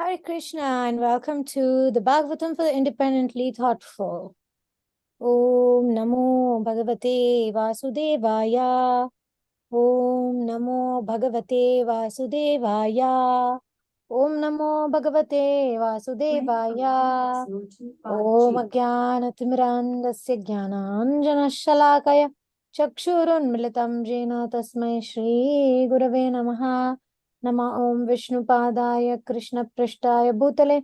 Hare Krishna and welcome to the Bhagavatam for the Independently Thoughtful. Om Namo Bhagavate Vasudevaya. Om Namo Bhagavate Vasudevaya. Om Namo Bhagavate Vasudevaya. Om Ajnanatimmirandasya Jnananjana Chakshurunmilitam Jena Tasmai Shri Gurave Namaha. Nama Om Vishnupadaya Krishna Prishtaya Bhutale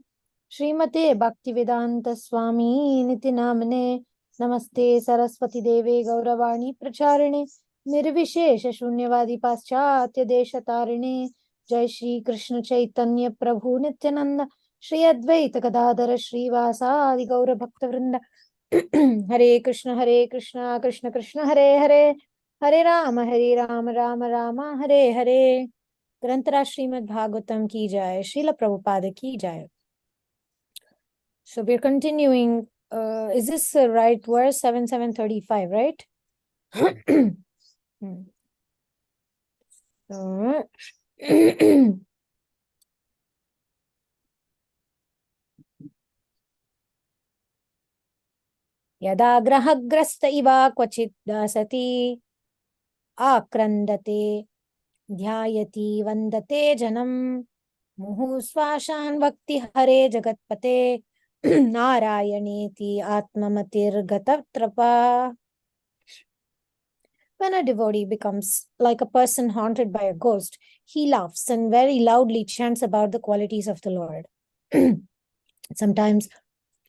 Srimate Bhaktivedanta Swami Niti Namane Namaste Saraswati Deve Gauravani Pracharine Nirvishesha Shunyavadi Paschatya Deshatarine Jai Shri Krishna Chaitanya Prabhu Nityananda Shri Advaita Gadadhara Shri Vasadi Gaura Bhakta Vrinda Hare Krishna Krishna Krishna Hare Hare Hare Rama Rama Hare Hare Grantara Srimad Bhagavatam ki jai, Srila Prabhupada ki jai. So we're continuing. Is this the right verse? 7:35, right? Yada grahagrasta iva kvachit dasati akrandate dhyayati vandate janam muhu swashan bhakti hare jagatpate narayaneti atmamatir gatatrapa. When a devotee becomes like a person haunted by a ghost, he laughs and very loudly chants about the qualities of the Lord. Sometimes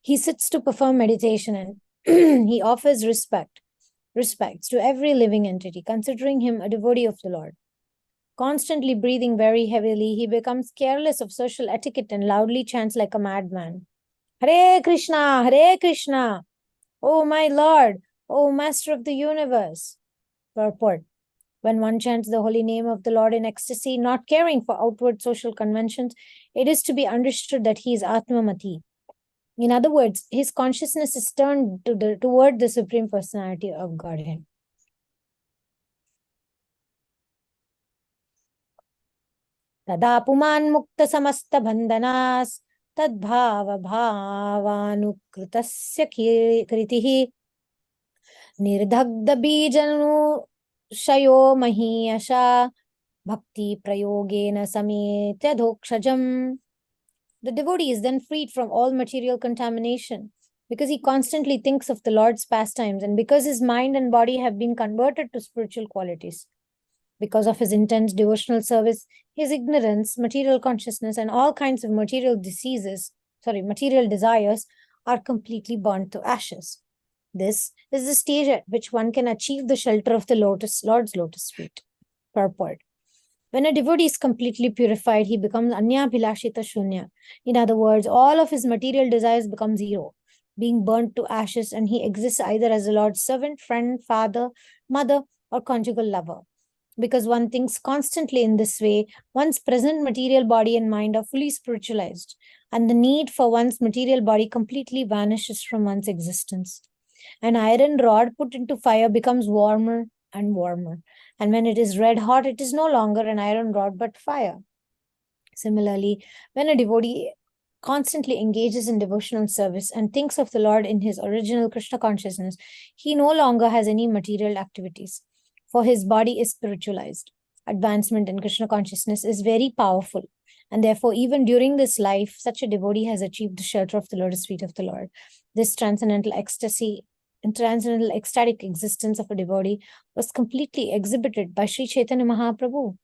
he sits to perform meditation and he offers respects to every living entity, considering him a devotee of the Lord. Constantly breathing very heavily, he becomes careless of social etiquette and loudly chants like a madman. Hare Krishna, oh my Lord, oh Master of the universe. Purport. When one chants the holy name of the Lord in ecstasy, not caring for outward social conventions, it is to be understood that he is Atmamati. In other words, his consciousness is turned toward the Supreme Personality of Godhead. Tada puman mukta samasta bandhanas tadbhava bhavanukritasya kritihi nirdhagda bijanu shayo mahiyasha bhakti prayogena sametya dhokshajam. The devotee is then freed from all material contamination because he constantly thinks of the Lord's pastimes and because his mind and body have been converted to spiritual qualities. Because of his intense devotional service, his ignorance, material consciousness, and all kinds of material desires are completely burnt to ashes. This is the stage at which one can achieve the shelter of the Lord's lotus feet. Purport. When a devotee is completely purified, he becomes Anyabhilashita Shunya. In other words, all of his material desires become zero, being burnt to ashes, and he exists either as the Lord's servant, friend, father, mother, or conjugal lover. Because one thinks constantly in this way, one's present material body and mind are fully spiritualized, and the need for one's material body completely vanishes from one's existence. An iron rod put into fire becomes warmer and warmer. And when it is red hot, it is no longer an iron rod but fire. Similarly, when a devotee constantly engages in devotional service and thinks of the Lord in his original Krishna consciousness, he no longer has any material activities, for his body is spiritualized. Advancement in Krishna consciousness is very powerful, and therefore, even during this life, such a devotee has achieved the shelter of the lotus feet of the Lord. This transcendental ecstasy and transcendental ecstatic existence of a devotee was completely exhibited by Sri Chaitanya Mahaprabhu.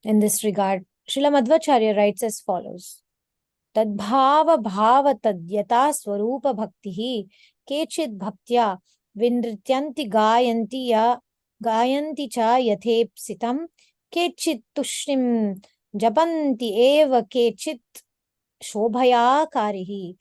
In this regard, Srila Madhvacharya writes as follows. Tadbhava bhava tadyata swarupa bhaktihi kechid bhaktya vinrityanti gayanti cha yathepsitam kechid tushrim japanti eva kechid shobhaya karihi.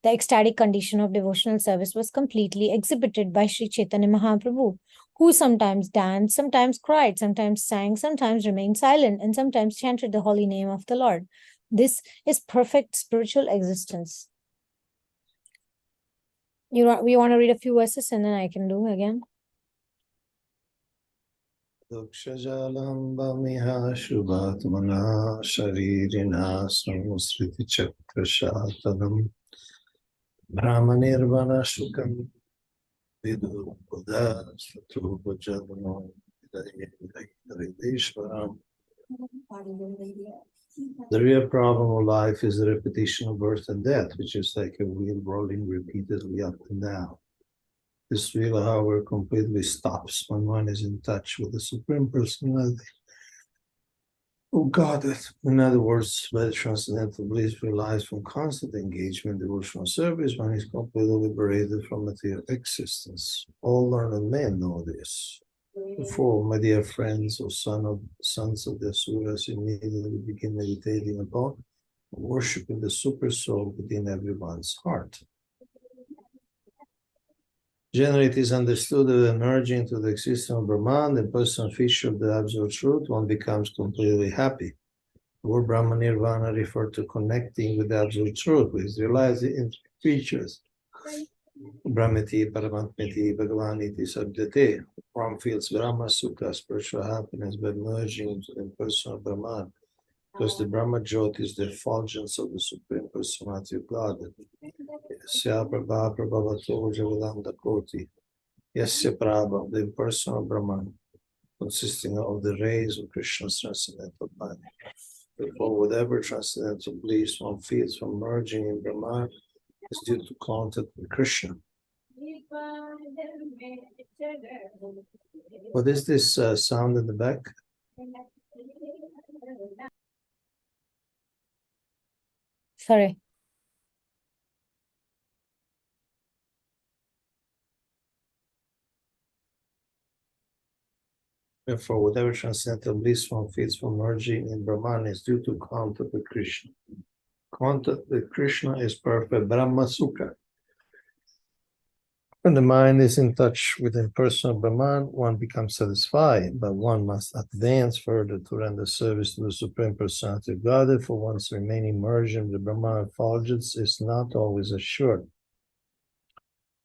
The ecstatic condition of devotional service was completely exhibited by Sri Chaitanya Mahaprabhu, who sometimes danced, sometimes cried, sometimes sang, sometimes remained silent, and sometimes chanted the holy name of the Lord. This is perfect spiritual existence. We want to read a few verses and then I can do again. Dukshajalambamiha Shubhatmana Sharirina Samsriti Chakrashatanam Brahmanirvana Shukam Vidu Buddha Satrupajanam Hrideshwaram. The real problem of life is the repetition of birth and death, which is like a wheel rolling repeatedly up and down. This wheel, however, completely stops when one is in touch with the Supreme Personality who got it. In other words, by the transcendental bliss realized from constant engagement in devotional service, one is completely liberated from material existence. All learned men know this. Therefore, my dear friends, or sons of the Asuras, immediately begin meditating upon worshiping the super soul within everyone's heart. Generally, it is understood that emerging into the existence of Brahman, the personal feature of the absolute truth, one becomes completely happy. The word Brahma Nirvana refers to connecting with the absolute truth, which is realized in features. Brahmati, Paramatmati, Bhagavaniti, Sabdate. One feels Brahma Sukha, spiritual happiness, by merging into the person of Brahman, because the Brahma Jyot is the effulgence of the Supreme Personality of God. Yasya Prabha Prabhavato Jagalam Dakoti. Yasya Prabha, the impersonal Brahman, consisting of the rays of Krishna's transcendental body. Therefore, whatever transcendental bliss one feels from merging in Brahman is due to contact with Krishna. What is this sound in the back? Sorry. Therefore, whatever transcendental bliss one feels from merging in Brahman is due to contact with Krishna. Contact with Krishna is perfect Brahma Sukha. When the mind is in touch with the impersonal Brahman, one becomes satisfied, but one must advance further to render service to the Supreme Personality of Godhead, for one's remaining merged in the Brahman effulgence is not always assured.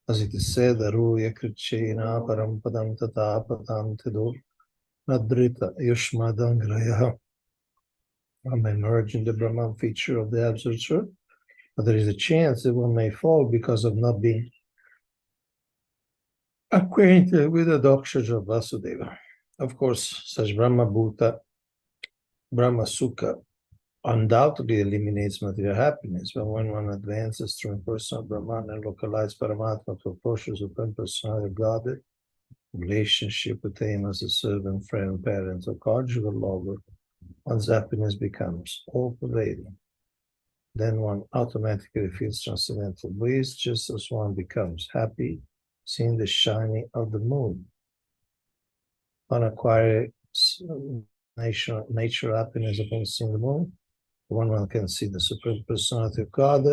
As it is said, Aruya Krichena Parampadam Tata Patam Tedo Nadrita Yushmadangraya. One may merge in the Brahman feature of the Absolute Truth, but there is a chance that one may fall because of not being acquainted with the doctrines of Vasudeva. Of course, such Brahma Bhuta, Brahma Sukha undoubtedly eliminates material happiness, but when one advances through impersonal Brahman and localized Paramatma to approach the Supreme Personality of Godhead, relationship with him as a servant, friend, parent, or conjugal lover, one's happiness becomes all-pervading. Then one automatically feels transcendental bliss, just as one becomes happy seeing the shining of the moon. One acquires nature happiness upon seeing the moon. One can see the Supreme Personality of God.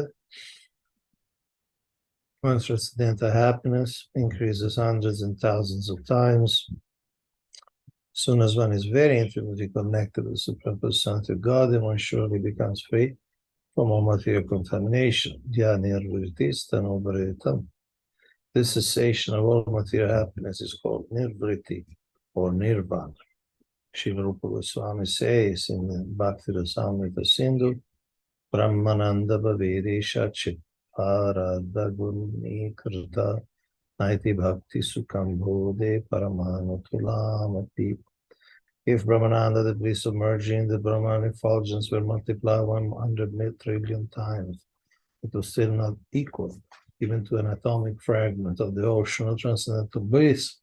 One's transcendental happiness increases hundreds and thousands of times. As soon as one is very intimately connected with the Supreme Personality of God, then one surely becomes free from all material contamination. This cessation of all material happiness is called nirvriti or nirvana. Srila Rupa Goswami says in the Bhakti Rasamrita Sindhu, Brahmananda Bhavedesha Chitparada Guni Krita Naiti Bhakti Sukham Bhode Paramanatulamati. If Brahmananda, the bliss of merging the Brahman effulgence, were multiplied 100 trillion times, it was still not equal even to an atomic fragment of the ocean of transcendental bliss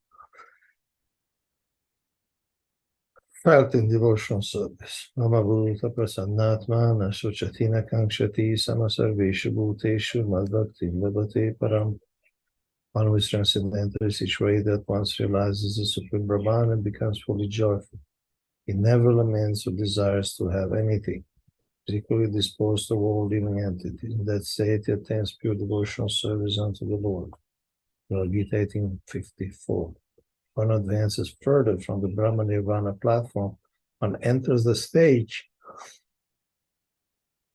felt in devotional service. Mama Bhuta Prasannatmana Suchatina Kankshati Samasarveshu Bhuteshu Madbhakti Labhate Param. One who is transcendentally situated at once realizes the Supreme Brahman and becomes fully joyful. He never laments or desires to have anything. Equally disposed to all living entities. In that state, he attains pure devotional service unto the Lord. Gita 1854. One advances further from the Brahma Nirvana platform, one enters the stage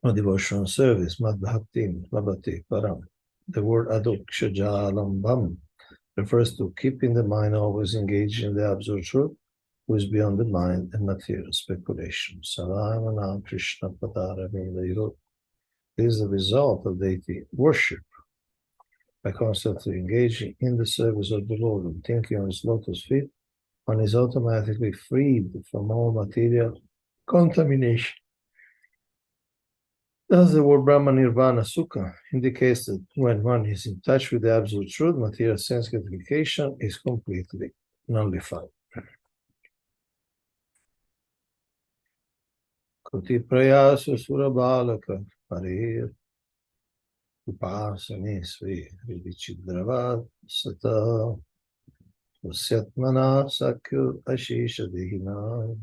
of devotional service, Mad Bhakti Labhati Param. The word Adokshajalambam refers to keeping the mind always engaged in the absolute truth, who is beyond the mind and material speculation. Saravana Krishna Padara Vindayurot is the result of deity worship by constantly engaging in the service of the Lord and thinking on his lotus feet. One is automatically freed from all material contamination. Thus, the word Brahma Nirvana Sukha indicates that when one is in touch with the absolute truth, material sense gratification is completely nullified. Koti prayasa surabalaka parir upasani svi vichidravad sata usyatmana sakyu ashisha dehina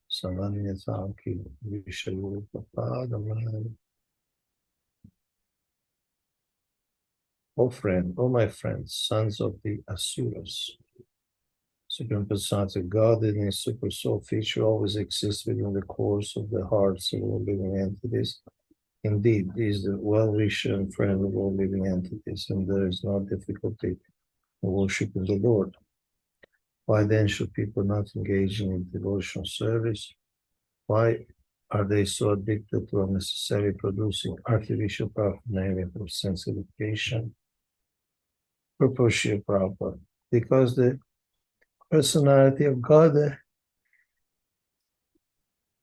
samanyasaki vishayopapadamai. O friend, O my friends, sons of the Asuras, Supreme Personality of God in his super soul feature always exists within the course of the hearts of all living entities. Indeed, he is the well-wisher and friend of all living entities, and there is no difficulty in worshiping the Lord. Why then should people not engage in devotional service? Why are they so addicted to unnecessarily producing artificial paraphernalia for sense gratification? Purpose Prabhupada. Because the personality of God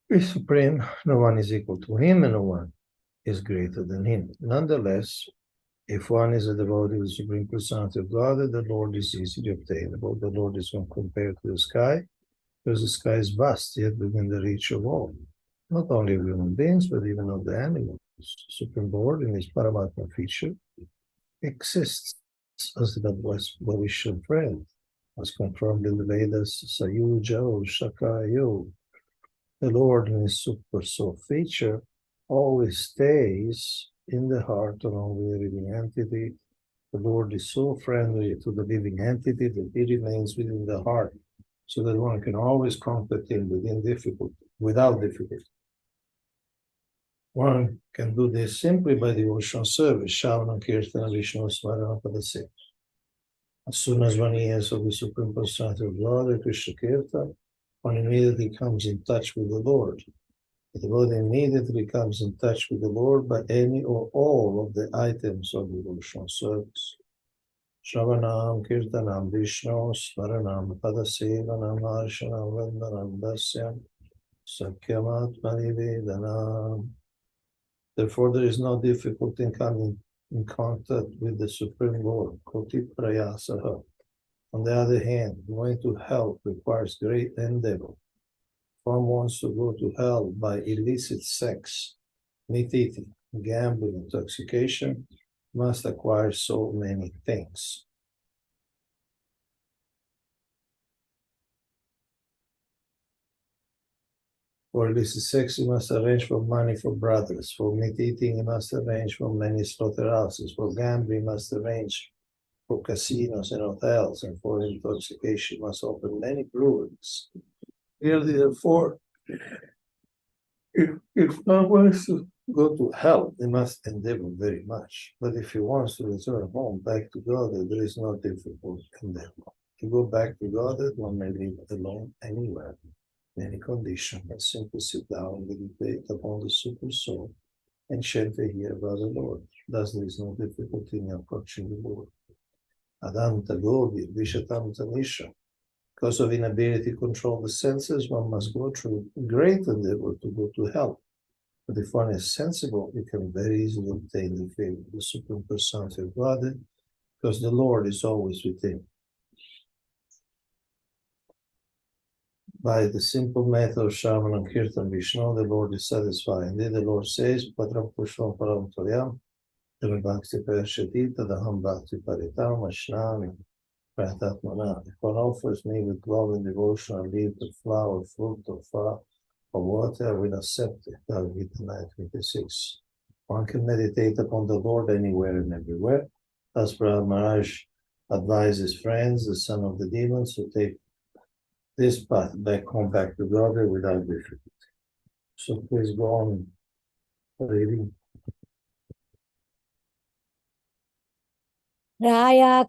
is supreme, no one is equal to him, and no one is greater than him. Nonetheless, if one is a devotee of the Supreme Personality of God, the Lord is easily obtainable. The Lord is not compared to the sky, because the sky is vast, yet within the reach of all, not only of human beings, but even of the animals. Supreme Lord, in his Paramatma feature, exists as the well-wisher friend, as confirmed in the Vedas, Sayuja or Shakayo. The Lord in his super soul feature always stays in the heart along with the living entity. The Lord is so friendly to the living entity that he remains within the heart, so that one can always contact him without difficulty. One can do this simply by devotional service, Shravana, Kirtana, Vishnu, Smarana, Padasena. As soon as one hears of the Supreme Personality of God, the Krishna Kirtan, one immediately comes in touch with the Lord. The devotee immediately comes in touch with the Lord by any or all of the items of devotional service. Shravanam, Kirtanam, Vishnu, Smaranam, Padasevanam, Arshanam, Vandanam, Dasyam, Sakyamat, Manivedanam. Therefore, there is no difficulty in coming in contact with the Supreme Lord, Koti Prayasaha. On the other hand, going to hell requires great endeavor. If one wants to go to hell by illicit sex, meat eating, gambling, intoxication, must acquire so many things. For illicit sex, you must arrange for money for brothers. For meat eating, you must arrange for many slaughterhouses. For gambling, you must arrange for casinos and hotels. And for intoxication, you must open many breweries. Clearly, therefore, if one wants to go to hell, they must endeavor very much. But if he wants to return home, back to God, there is no difficult endeavor. To go back to God, one may live alone anywhere, in any condition, but simply sit down and meditate upon the super soul and chant a hymn about the Lord. Thus, there is no difficulty in approaching the Lord. Adanta Govi, Vishatam Tanisha. Because of inability to control the senses, one must go through great endeavor to go to hell. But if one is sensible, he can very easily obtain the favor of the Supreme Personality of God, because the Lord is always with him. By the simple method of Shravana and Kirtan Vishnu, the Lord is satisfied. Indeed, the Lord says, Patram Pushpam Param Toyam, Bhakti Parashatita, Daham Bhakti Paritam, Ashnami, Pratatmana. If one offers me with love and devotion a leaf, a flower, fruit, or fire, or water, I will accept it. Bhagavad Gita 9:26. One can meditate upon the Lord anywhere and everywhere. Thus, Prahlad Maharaj advises friends, the son of the demons, to take this path back home, back to God without difficulty. So please go on reading. Raya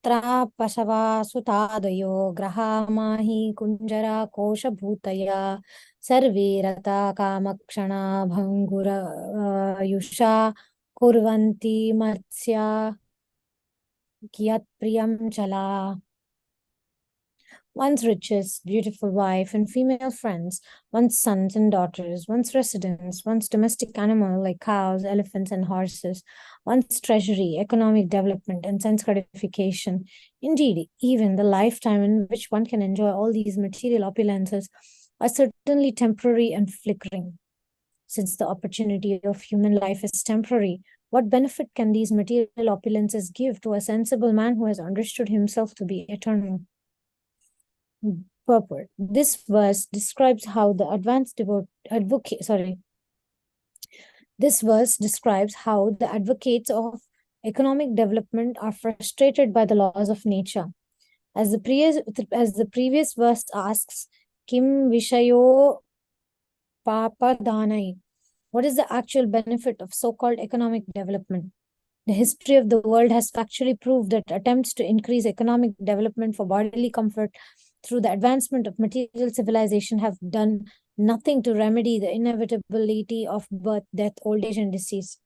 Matra Pasava Sutadayo Graha Mahi Kunjara Kosha Bhutaya Sarve Rata Kamakshana Bhangura Yusha Kurvanti Matsya Kiyat Priyam Chala. One's riches, beautiful wife and female friends, one's sons and daughters, one's residence, one's domestic animal like cows, elephants, and horses, one's treasury, economic development, and sense gratification. Indeed, even the lifetime in which one can enjoy all these material opulences are certainly temporary and flickering. Since the opportunity of human life is temporary, what benefit can these material opulences give to a sensible man who has understood himself to be eternal? Purport. This verse describes how the advocates of economic development are frustrated by the laws of nature. As the previous verse asks, Kim Vishayo Papadanai, what is the actual benefit of so-called economic development? The history of the world has factually proved that attempts to increase economic development for bodily comfort through the advancement of material civilization have done nothing to remedy the inevitability of birth, death, old age, and disease.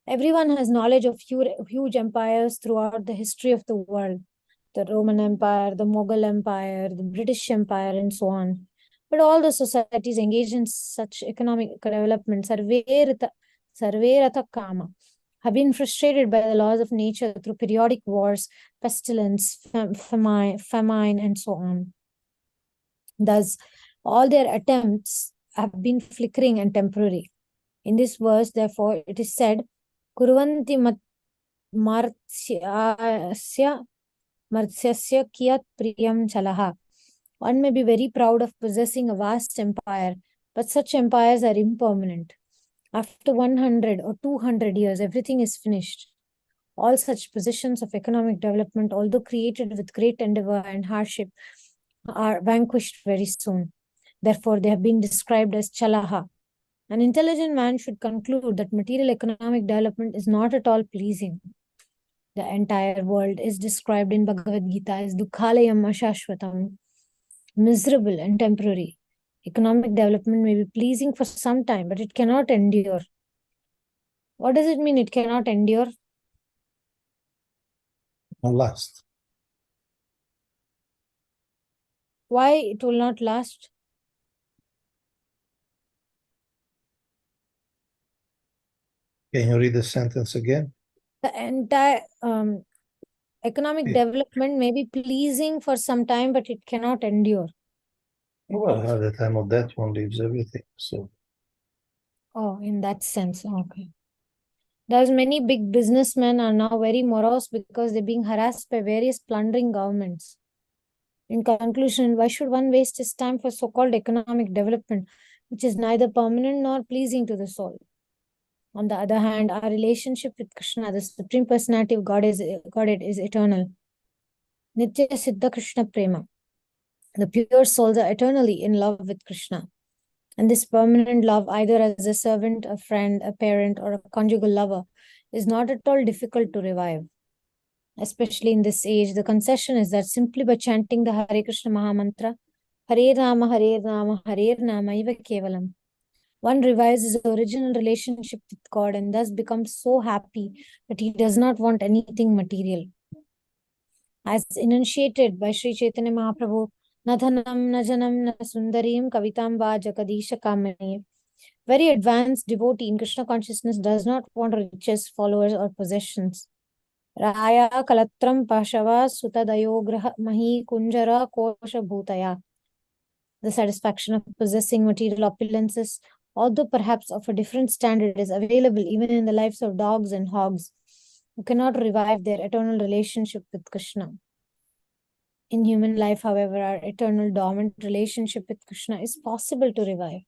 Everyone has knowledge of huge empires throughout the history of the world, the Roman Empire, the Mughal Empire, the British Empire, and so on. But all the societies engaged in such economic development, sarve kama, have been frustrated by the laws of nature through periodic wars, pestilence, famine, and so on. Thus, all their attempts have been flickering and temporary. In this verse, therefore, it is said, Kurvanti martyasya kiyat priyam chalaha. One may be very proud of possessing a vast empire, but such empires are impermanent. After 100 or 200 years, everything is finished. All such positions of economic development, although created with great endeavor and hardship, are vanquished very soon. Therefore, they have been described as chalaha. An intelligent man should conclude that material economic development is not at all pleasing. The entire world is described in Bhagavad Gita as dukhalayam ashashvatam, miserable and temporary. Economic development may be pleasing for some time, but it cannot endure. What does it mean it cannot endure? Not last. Why it will not last? Can you read the sentence again? The entire economic Yeah. development may be pleasing for some time, but it cannot endure. Well, at the time of death, one leaves everything. So, Oh, in that sense, okay. Thus, many big businessmen are now very morose because they're being harassed by various plundering governments. In conclusion, why should one waste his time for so-called economic development, which is neither permanent nor pleasing to the soul? On the other hand, our relationship with Krishna, the Supreme Personality of Godhead, is eternal. Nitya Siddha Krishna Prema. The pure souls are eternally in love with Krishna. And this permanent love, either as a servant, a friend, a parent, or a conjugal lover, is not at all difficult to revive. Especially in this age, the concession is that simply by chanting the Hare Krishna Mahamantra, Hare Rama, Hare Rama, Hare Rama, Iva Kevalam, one revives his original relationship with God and thus becomes so happy that he does not want anything material. As enunciated by Sri Chaitanya Mahaprabhu, na dhanam, na janam, na sundarim, kavitam va jakadisha kamani. Very advanced devotee in Krishna consciousness does not want riches, followers, or possessions. Raya kalatram pashava sutadayo graha mahi kunjara kosha bhutaya. The satisfaction of possessing material opulences, although perhaps of a different standard, is available even in the lives of dogs and hogs, who cannot revive their eternal relationship with Krishna. In human life, however, our eternal dormant relationship with Krishna is possible to revive.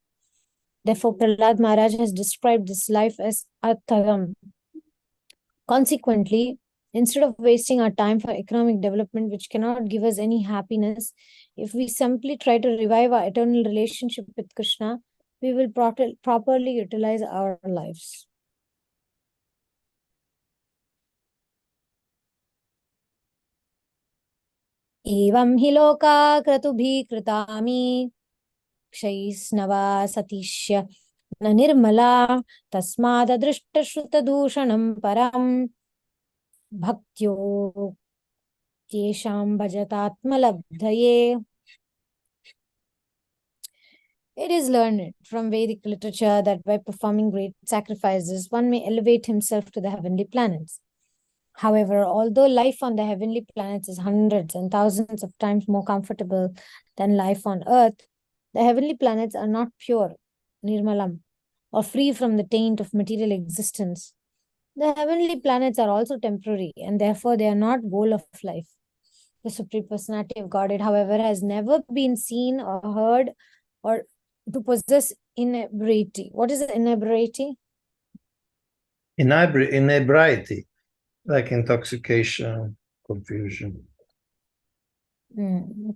Therefore, Prahlad Maharaj has described this life as Atharam. Consequently, instead of wasting our time for economic development, which cannot give us any happiness, if we simply try to revive our eternal relationship with Krishna, we will properly utilize our lives. Evam hi loka kratubhi kritami kshaisnava satishya na nirmala tasmad adrishta shruta dushanam param bhaktyo yesham bhajatatmalabdhaye. It is learned from Vedic literature that by performing great sacrifices, one may elevate himself to the heavenly planets. However, although life on the heavenly planets is hundreds and thousands of times more comfortable than life on Earth, the heavenly planets are not pure, nirmalam, or free from the taint of material existence. The heavenly planets are also temporary, and therefore they are not goal of life. The Supreme Personality of Godhead, however, has never been seen or heard or to possess inebriety. What is inebriety? Inebriety, like intoxication, confusion.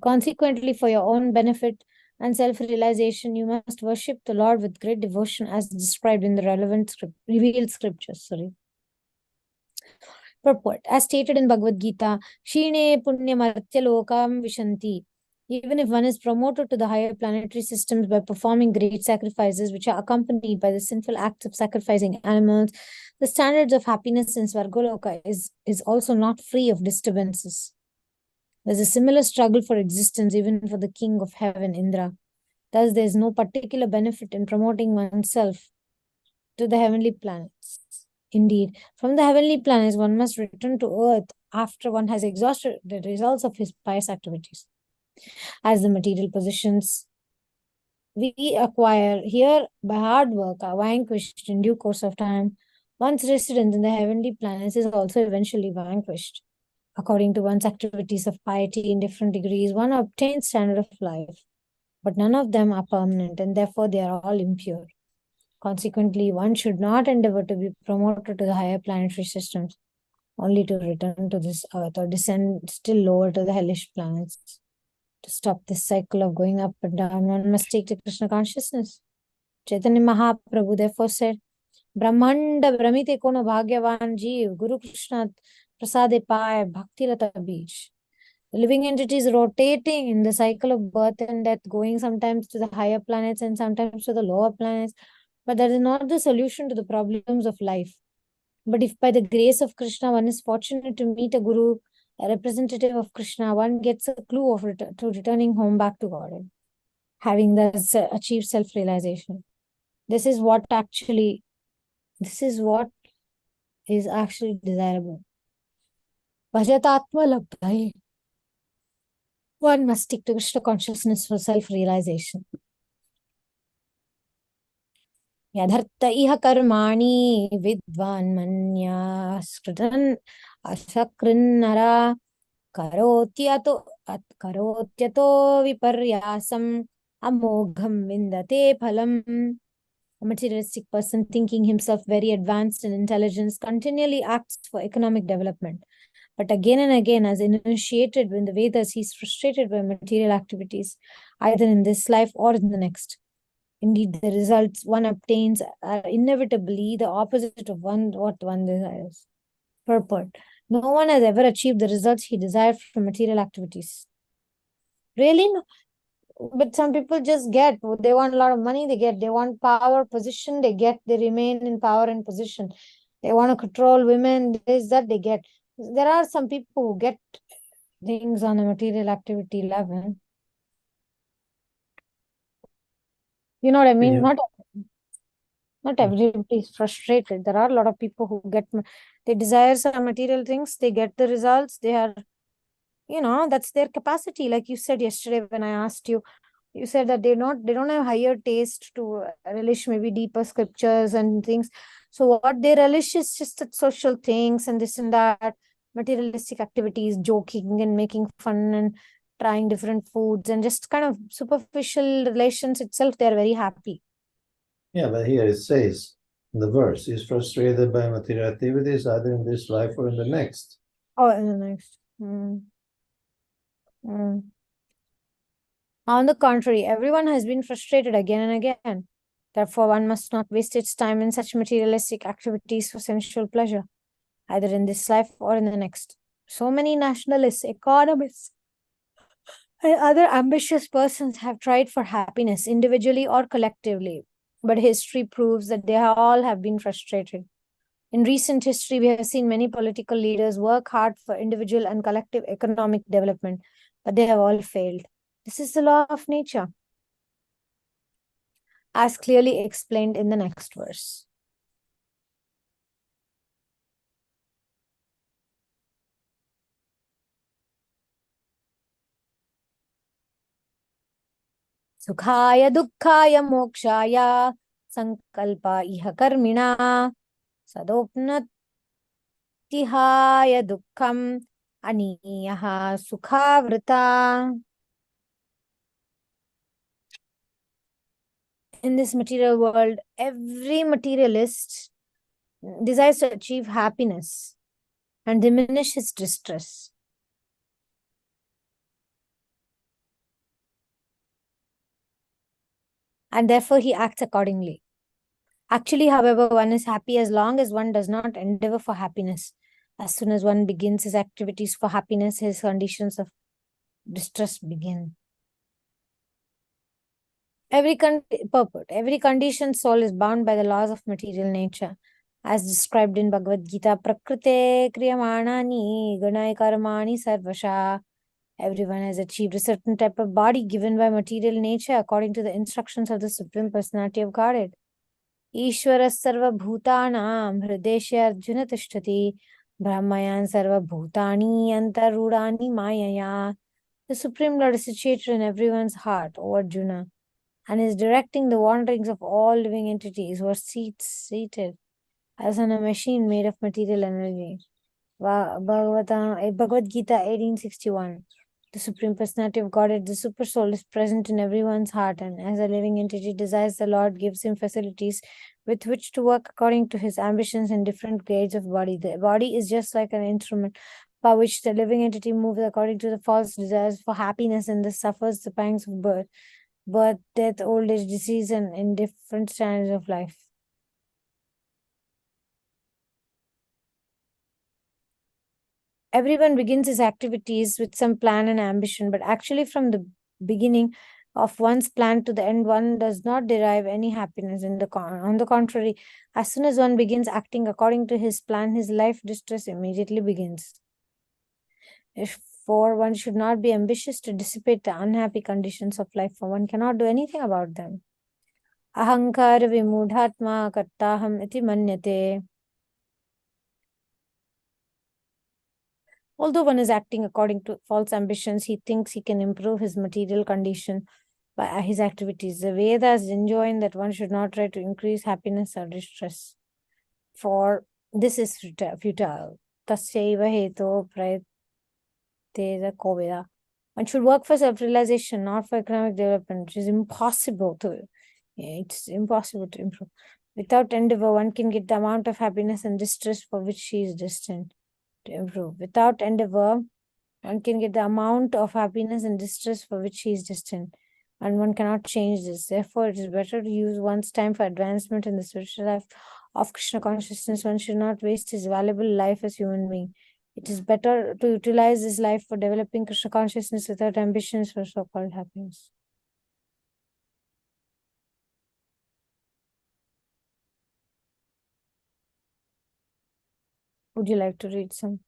Consequently, for your own benefit and self-realization, you must worship the Lord with great devotion as described in the relevant revealed scriptures. Purport. As stated in Bhagavad Gita, Shine Punyamartya Lokam Vishanti. Even if one is promoted to the higher planetary systems by performing great sacrifices, which are accompanied by the sinful acts of sacrificing animals, the standards of happiness in Svargaloka is also not free of disturbances. There's a similar struggle for existence even for the king of heaven, Indra. Thus, there is no particular benefit in promoting oneself to the heavenly planets. Indeed, from the heavenly planets, one must return to earth after one has exhausted the results of his pious activities. As the material positions we acquire here by hard work are vanquished in due course of time, one's residence in the heavenly planets is also eventually vanquished. According to one's activities of piety in different degrees, one obtains standard of life, but none of them are permanent, and therefore they are all impure. Consequently, one should not endeavor to be promoted to the higher planetary systems, only to return to this earth or descend still lower to the hellish planets. To stop this cycle of going up and down, one must take to Krishna consciousness. Chaitanya Mahaprabhu therefore said, Brahmanda Brahmite Kono Bhagyavan Jeev, Guru Krishna Prasade Pai Bhakti Rata Beach. The living entity is rotating in the cycle of birth and death, going sometimes to the higher planets and sometimes to the lower planets. But that is not the solution to the problems of life. But if by the grace of Krishna one is fortunate to meet a guru, a representative of Krishna, one gets a clue of to returning home back to God, having thus achieved self-realization. This is what is actually desirable. Bhajatatma labdhaye. One must stick to Krishna consciousness for self-realization. Yadharta iha karmani vidvan manya skritan asakrinnara karotyato viparyasam amogham vindate phalam. A materialistic person thinking himself very advanced in intelligence continually acts for economic development. But again and again, as initiated in the Vedas, he is frustrated by material activities, either in this life or in the next. Indeed, the results one obtains are inevitably the opposite of what one desires. Purport. No one has ever achieved the results he desired from material activities. Really? No. But some people just get, they want a lot of money, they get, they want power, position, they get, they remain in power and position. They want to control women, this, that, they get. There are some people who get things on a material activity level. You know what I mean? Yeah. Not everybody is frustrated. There are a lot of people who they desire some material things, they get the results, they are, that's their capacity. Like you said yesterday when I asked you, you said that they don't have higher taste to relish maybe deeper scriptures and things. So what they relish is just the social things and this and that, materialistic activities, joking and making fun and trying different foods and just kind of superficial relations itself. They're very happy. Yeah, but here it says in the verse, is frustrated by material activities either in this life or in the next. Oh, in the next. On the contrary, everyone has been frustrated again and again. Therefore, one must not waste its time in such materialistic activities for sensual pleasure, either in this life or in the next. So many nationalists, economists, And other ambitious persons have tried for happiness individually or collectively, but history proves that they all have been frustrated. In recent history, we have seen many political leaders work hard for individual and collective economic development, but they have all failed. This is the law of nature, as clearly explained in the next verse. Sukhaya dukkhaya mokshaya sankalpa iha karmina sadopnatihaya dukkham aniyaha sukhavrita. In this material world, every materialist desires to achieve happiness and diminish his distress. And therefore he acts accordingly. Actually, however, one is happy as long as one does not endeavor for happiness. As soon as one begins his activities for happiness, his conditions of distress begin. Every conditioned soul is bound by the laws of material nature. As described in Bhagavad Gita, Prakrite Kriyamanani Ganai Karmani Sarvasha. Everyone has achieved a certain type of body given by material nature according to the instructions of the Supreme Personality of Godhead. Ishvara Sarva Bhutanam Hridesha Arjuna Tishtati Brahmayan Sarva Bhutani Antarudani Mayaya. The Supreme Lord is situated in everyone's heart, O Arjuna, and is directing the wanderings of all living entities who are seated as on a machine made of material energy. Bhagavad Gita 1861. The Supreme Personality of Godhead, the Super Soul, is present in everyone's heart, and as a living entity desires, the Lord gives him facilities with which to work according to his ambitions in different grades of body. The body is just like an instrument by which the living entity moves according to the false desires for happiness and thus suffers the pangs of birth, death, old age, disease, and in different standards of life. Everyone begins his activities with some plan and ambition, but actually from the beginning of one's plan to the end, one does not derive any happiness. On the contrary, as soon as one begins acting according to his plan, his life distress immediately begins. Therefore, one should not be ambitious to dissipate the unhappy conditions of life, for one cannot do anything about them. Ahankar vimudhatma kartaham iti manyate. Although one is acting according to false ambitions, he thinks he can improve his material condition by his activities. The Vedas enjoin that one should not try to increase happiness or distress, for this is futile. Tasyaiva heto prayatena koveda. One should work for self-realization, not for economic development, which is impossible to. It's impossible to improve. Without endeavor, one can get the amount of happiness and distress for which she is destined to improve. Without endeavor, one can get the amount of happiness and distress for which he is destined, and one cannot change this. Therefore, it is better to use one's time for advancement in the spiritual life of Krishna consciousness. One should not waste his valuable life as human being. It is better to utilize his life for developing Krishna consciousness without ambitions for so-called happiness. Would you like to read some?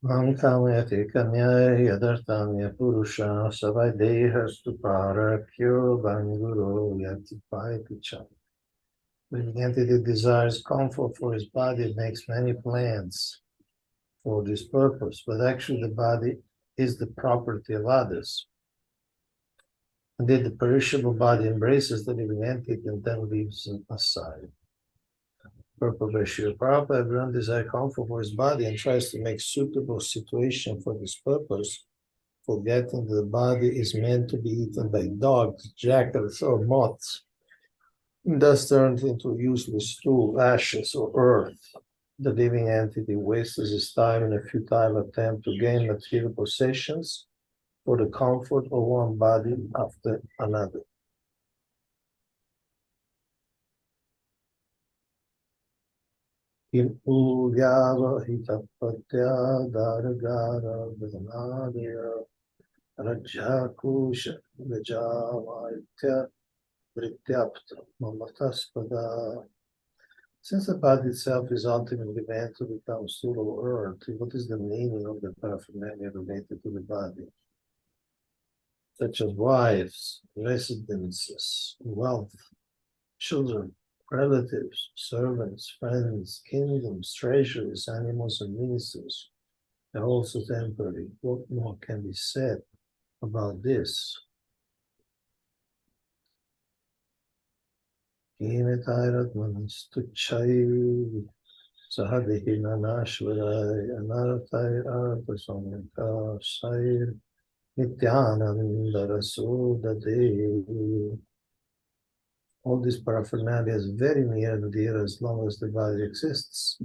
Kamyate kamya yadartamya purusha savaidehastu parakyo banguro yatipai picha. When the entity desires comfort for his body, it makes many plans for this purpose, but actually the body is the property of others. Indeed, the perishable body embraces the living entity and then leaves him aside. Prabhupada, everyone desires comfort for his body and tries to make suitable situation for this purpose, forgetting that the body is meant to be eaten by dogs, jackals, or moths, and thus turned into useless stool, ashes, or earth. The living entity wastes his time in a futile attempt to gain material possessions for the comfort of one body after another. in Ulyava Hitapatya Daragara Vanadaya Rajakusha Gajavaitya Vrityapta Mamataspada. Since the body itself is ultimately meant to become stula or earth, what is the meaning of the paraphernalia related to the body? Such as wives, residences, wealth, children, relatives, servants, friends, kingdoms, treasuries, animals, and ministers are also temporary. What more can be said about this? All this paraphernalia is very near and dear as long as the body exists.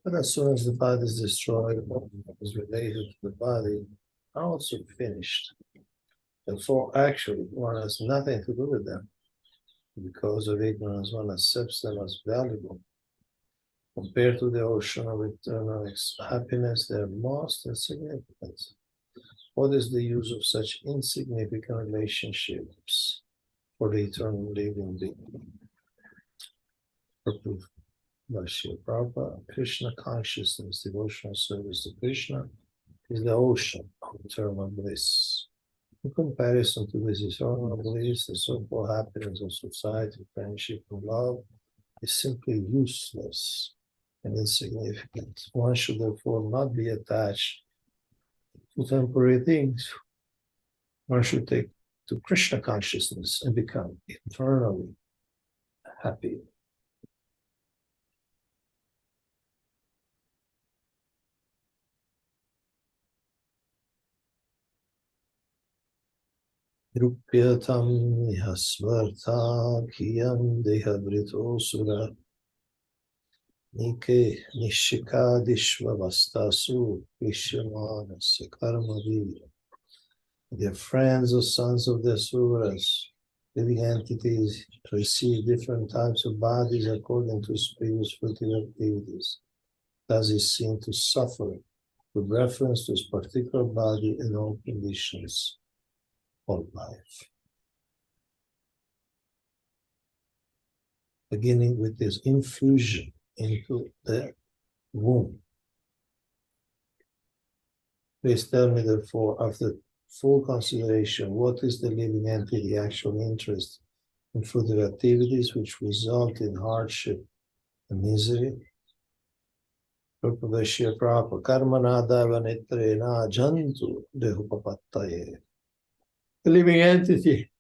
But as soon as the body is destroyed, what is related to the body are also finished. Therefore, actually, one has nothing to do with them. Because of ignorance, one accepts them as valuable. Compared to the ocean of eternal happiness, they are most insignificant. What is the use of such insignificant relationships for the eternal living being? Bhashya Prabhupada, Krishna consciousness, devotional service to Krishna is the ocean of eternal bliss. In comparison to this eternal bliss, the so-called happiness of society, friendship, and love is simply useless and insignificant. One should therefore not be attached to temporary things. One should take to Krishna consciousness and become eternally happy. Rupyatam nihasvartha kiyam dehabrito sura nike nishikadishva vastasu vishyamanasya karmavi. Dear friends or sons of the asuras, living entities receive different types of bodies according to previous fruitive activities. Thus is seen to suffer with reference to his particular body in all conditions of life. Beginning with this infusion into the womb. Please tell me, therefore, after full consideration, what is the living entity actual interest in fruitive activities which result in hardship and misery? Purpavashya Prabhupada, Karmana Dava Jantu Dehupapattaye. The living entity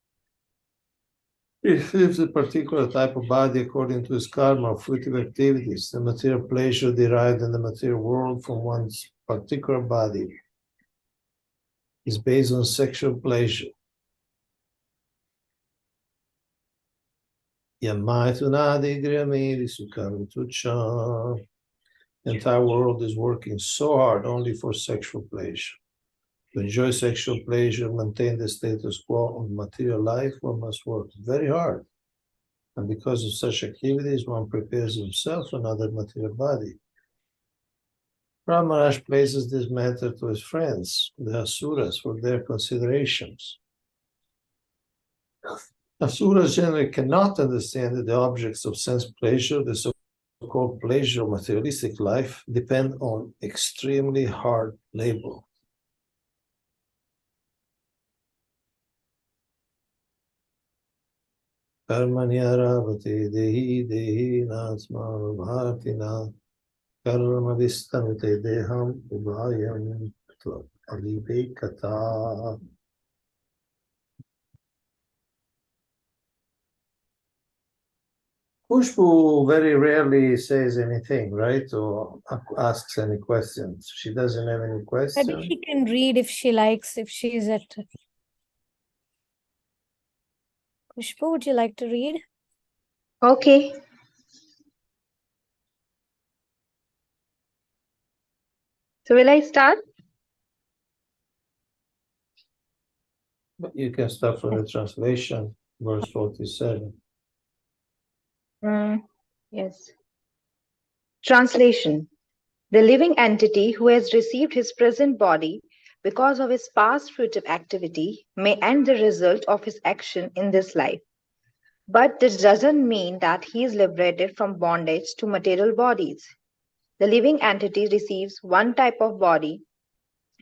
receives a particular type of body according to his karma of fruitive activities. The material pleasure derived in the material world from one's particular body is based on sexual pleasure. The entire world is working so hard only for sexual pleasure. To enjoy sexual pleasure, maintain the status quo of material life, one must work very hard. And because of such activities, one prepares himself for another material body. Brahmaraj places this matter to his friends, the Asuras, for their considerations. Asuras generally cannot understand that the objects of sense pleasure, the so-called pleasure of materialistic life, depend on extremely hard labor. Karmanyarabhati dehi dehi nasma bhartina karma vistamite deham ubhayam alivekata. Khushbu very rarely says anything, right? Or asks any questions. She doesn't have any Maybe questions. she can read if she likes, if she's at. Pushpa, would you like to read? Okay. So will I start? But you can start from the translation, verse 47. Yes. Translation. The living entity who has received his present body because of his past fruitive activity may end the result of his action in this life. But this doesn't mean that he is liberated from bondage to material bodies. The living entity receives one type of body,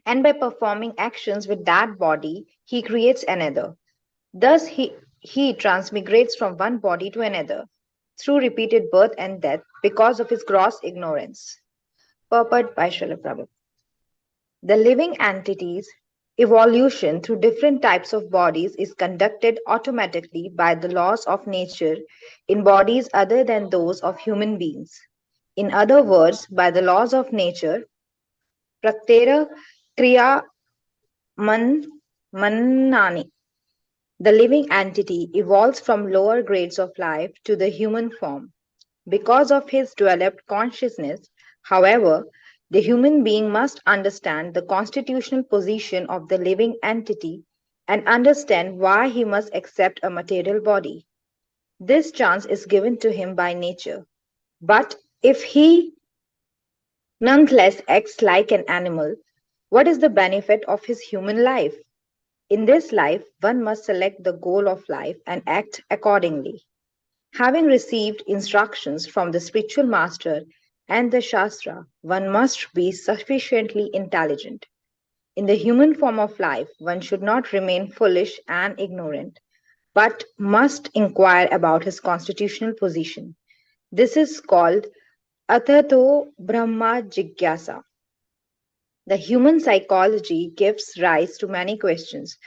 and by performing actions with that body, he creates another. Thus, he transmigrates from one body to another through repeated birth and death because of his gross ignorance. Purport by Srila Prabhupada. The living entity's evolution through different types of bodies is conducted automatically by the laws of nature in bodies other than those of human beings. In other words, by the laws of nature, praktera kriya mannani. The living entity evolves from lower grades of life to the human form. Because of his developed consciousness, however, the human being must understand the constitutional position of the living entity and understand why he must accept a material body. This chance is given to him by nature. But if he nonetheless acts like an animal, what is the benefit of his human life? In this life, one must select the goal of life and act accordingly. Having received instructions from the spiritual master and the Shastra, one must be sufficiently intelligent. In the human form of life, one should not remain foolish and ignorant, but must inquire about his constitutional position. This is called Atato Brahma Jigyasa. The human psychology gives rise to many questions,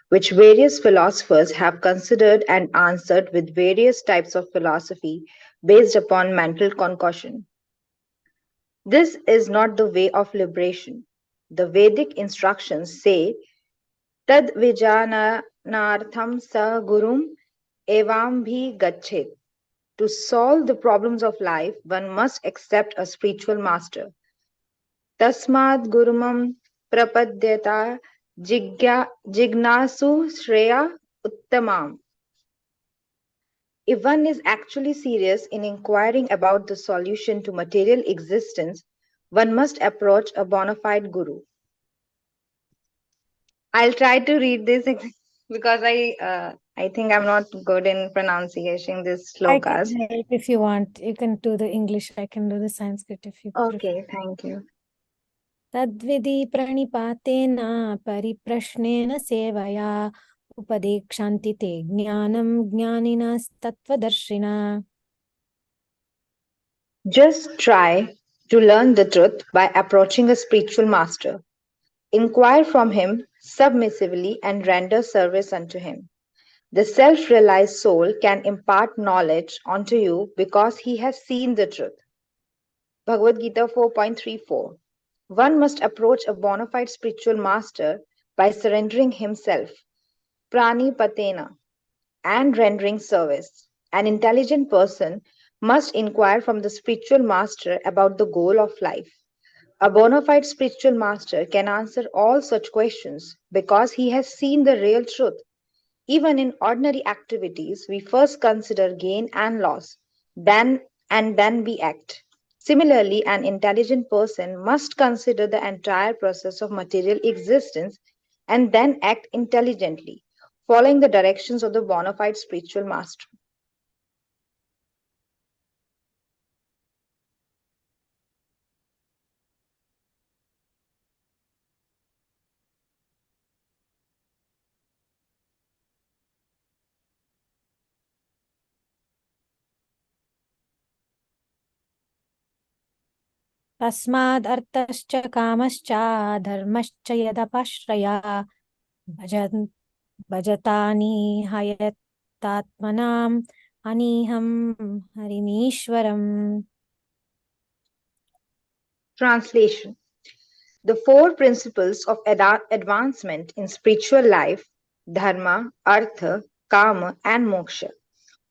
which various philosophers have considered and answered with various types of philosophy based upon mental concoction. This is not the way of liberation. The Vedic instructions say, Tad vijanartham sa gurum evam bhi gachet. To solve the problems of life, one must accept a spiritual master. Tasmad gurumam prapadyata jignasu shreya uttamam. If one is actually serious in inquiring about the solution to material existence, one must approach a bona fide guru. I'll try to read this because I think I'm not good in pronunciation this I can slokas. help if you want. You can do the English. I can do the Sanskrit if you prefer. Okay, thank you. तद्विधि प्रणिपातेन परिप्रश्नेन सेवया उपदेक्षन्ति ते ज्ञानं ज्ञानिनस्तत्त्वदर्शिनः. Just try to learn the truth by approaching a spiritual master. Inquire from him submissively and render service unto him. The self-realized soul can impart knowledge unto you because he has seen the truth. Bhagavad Gita 4.34. One must approach a bona fide spiritual master by surrendering himself, prani patena, and rendering service. An intelligent person must inquire from the spiritual master about the goal of life. A bona fide spiritual master can answer all such questions because he has seen the real truth. Even in ordinary activities, we first consider gain and loss, then we act. Similarly, an intelligent person must consider the entire process of material existence and then act intelligently, following the directions of the bona fide spiritual master. तस्मादर्थश्च कामश्च धर्मश्च यदपाश्रया भजतानि हयतात्मनाम् अनीहं हरिमीश्वरम्. Translation. The four principles of advancement in spiritual life, dharma, artha, kama, and moksha,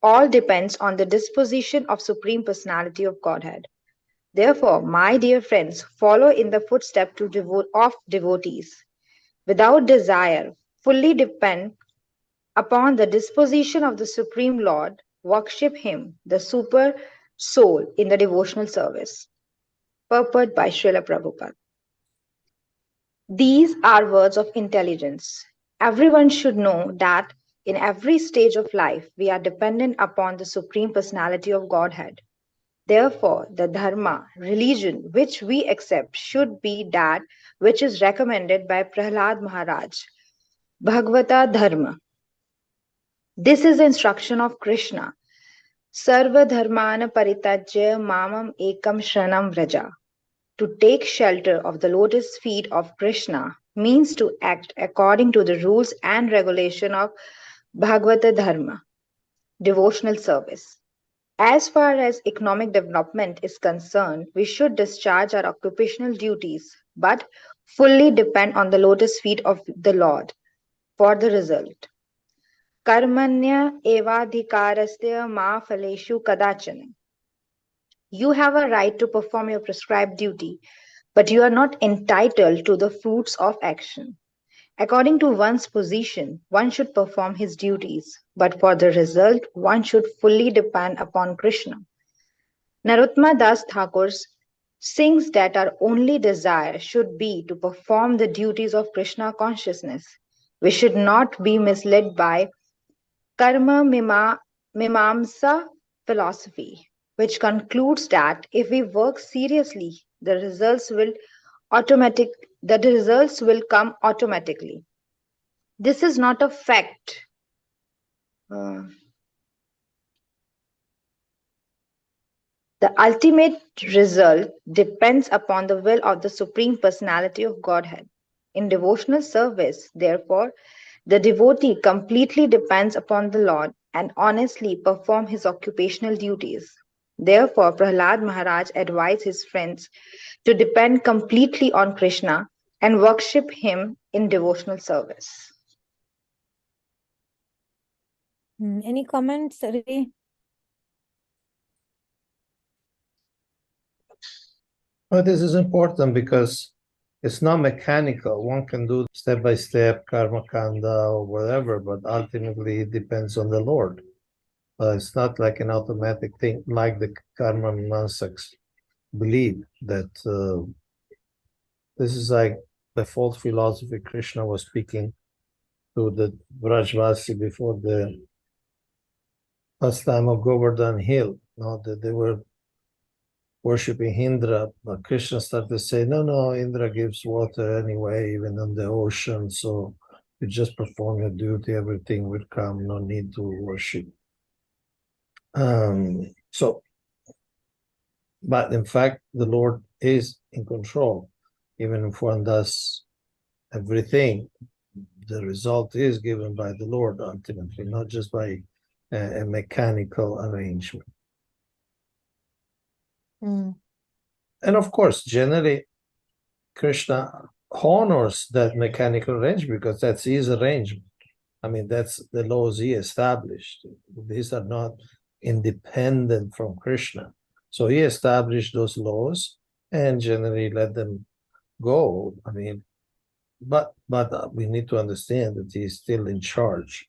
all depends on the disposition of Supreme Personality of Godhead. Therefore, my dear friends, follow in the footsteps of devotees. Without desire, fully depend upon the disposition of the Supreme Lord, worship Him, the Super Soul, in the devotional service. Purport by Srila Prabhupada. These are words of intelligence. Everyone should know that in every stage of life, we are dependent upon the Supreme Personality of Godhead. Therefore, the dharma, religion, which we accept should be that which is recommended by Prahlad Maharaj, Bhagavata Dharma. This is the instruction of Krishna. Sarva dharmana paritajya mamam ekam shranam vraja. To take shelter of the lotus feet of Krishna means to act according to the rules and regulation of Bhagavata Dharma, devotional service. As far as economic development is concerned, we should discharge our occupational duties, but fully depend on the lotus feet of the Lord for the result. Karmanya evadhikarasya ma phaleshu kadachana. You have a right to perform your prescribed duty, but you are not entitled to the fruits of action. According to one's position, one should perform his duties, but for the result, one should fully depend upon Krishna. Narottama Das Thakur sings that our only desire should be to perform the duties of Krishna consciousness. We should not be misled by karma mimamsa philosophy, which concludes that if we work seriously, the results will come automatically. This is not a fact. Uh, the ultimate result depends upon the will of the Supreme Personality of Godhead. In devotional service, therefore, the devotee completely depends upon the Lord and honestly perform his occupational duties. Therefore, Prahlad Maharaj advised his friends to depend completely on Krishna and worship him in devotional service. Any comments, Ray? Well, this is important because it's not mechanical. One can do step by step, karma kanda or whatever, but ultimately it depends on the Lord. It's not like an automatic thing, like the karma mimamsaks believe that this is like the false philosophy Krishna was speaking to the Vrajvasi before the last time of Govardhan Hill, that they were worshipping Indra, but Krishna started to say, no, Indra gives water anyway, even on the ocean, so you just perform your duty, everything will come, no need to worship. But in fact, the Lord is in control. Even if one does everything, the result is given by the Lord ultimately, not just by a mechanical arrangement. And of course, generally, Krishna honors that mechanical arrangement because that's his arrangement. I mean, that's the laws he established. These are not independent from Krishna. So he established those laws and generally let them go. I mean, but we need to understand that he's still in charge.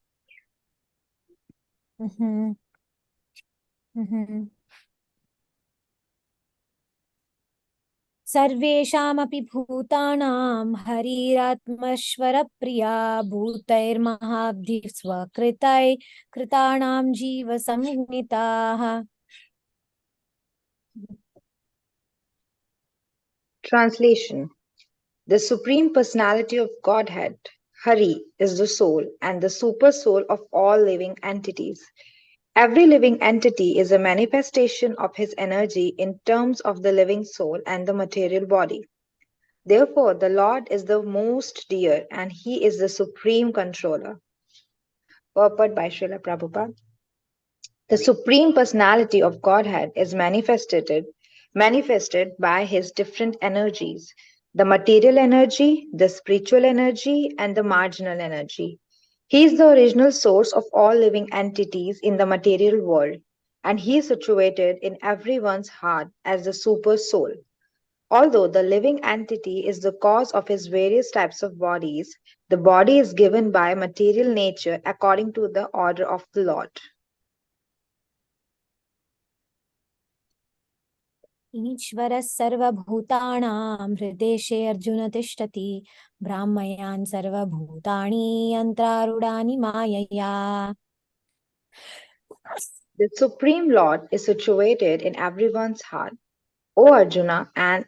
सर्वेषामपि भूतानां हरिरात्मश्वरप्रिया भूतैर्महाब्धिः स्वकृतै कृतानां जीवसंहिताः. Translation. The Supreme Personality of Godhead, Hari, is the soul and the super soul of all living entities. Every living entity is a manifestation of his energy in terms of the living soul and the material body. Therefore, the Lord is the most dear and he is the supreme controller. Purport by Srila Prabhupada. The Supreme Personality of Godhead is manifested by his different energies, the material energy, the spiritual energy, and the marginal energy. He is the original source of all living entities in the material world, and he is situated in everyone's heart as the super soul. Although the living entity is the cause of his various types of bodies, the body is given by material nature according to the order of the Lord. ईश्वरः सर्वभूतानां हृदेशे अर्जुन तिष्ठति ब्राह्मयान् सर्वभूतानि यन्त्रारूढानि मायया. The Supreme Lord is situated in everyone's heart, O Arjuna, and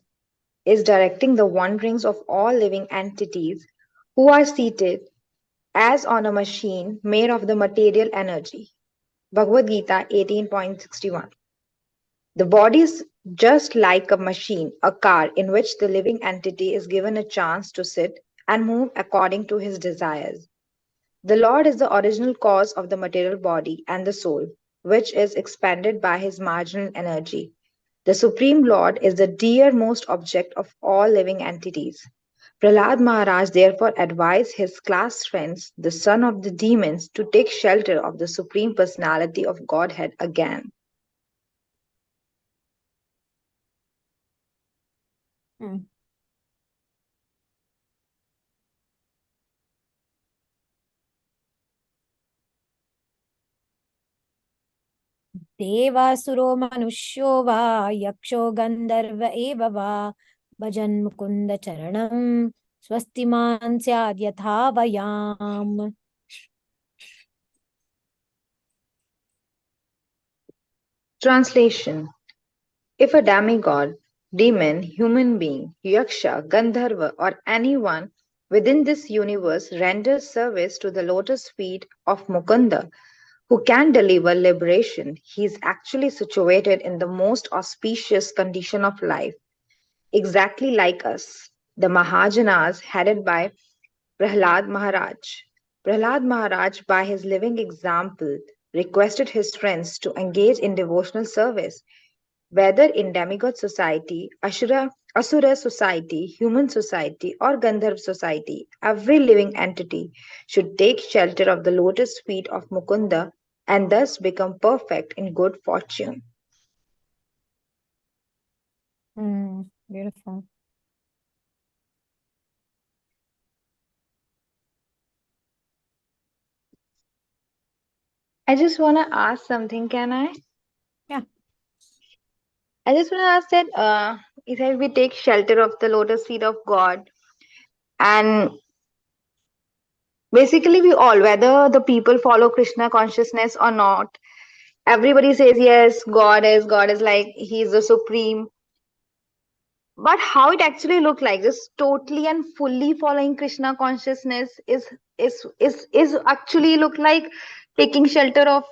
is directing the wanderings of all living entities who are seated as on a machine made of the material energy. Bhagavad Gita 18.61. The body is just like a machine, a car in which the living entity is given a chance to sit and move according to his desires. The Lord is the original cause of the material body and the soul, which is expanded by his marginal energy. The Supreme Lord is the dearmost object of all living entities. Prahlad Maharaj therefore advised his class friends, the son of the demons, to take shelter of the Supreme Personality of Godhead again. देवासुरो मनुष्यो वा यक्षो गन्धर्व एव वा भजन् मुकुन्द चरणं स्वस्तिमान् स्याद् यथा वयाम्. Translation. If a demigod, demon, human being, yaksha, gandharva, or anyone within this universe renders service to the lotus feet of Mukunda, who can deliver liberation, he is actually situated in the most auspicious condition of life, exactly like us, the Mahajanas headed by Prahlad Maharaj. Prahlad Maharaj, by his living example, requested his friends to engage in devotional service, whether in demigod society, asura society, human society, or Gandharv society. Every living entity should take shelter of the lotus feet of Mukunda and thus become perfect in good fortune. Beautiful. I just want to ask something, can I? Yeah. I just want to ask that he said we take shelter of the lotus feet of God, and basically we all, whether the people follow Krishna consciousness or not, everybody says yes, God is like he's the supreme. But how it actually look like, just totally and fully following Krishna consciousness is actually look like taking shelter of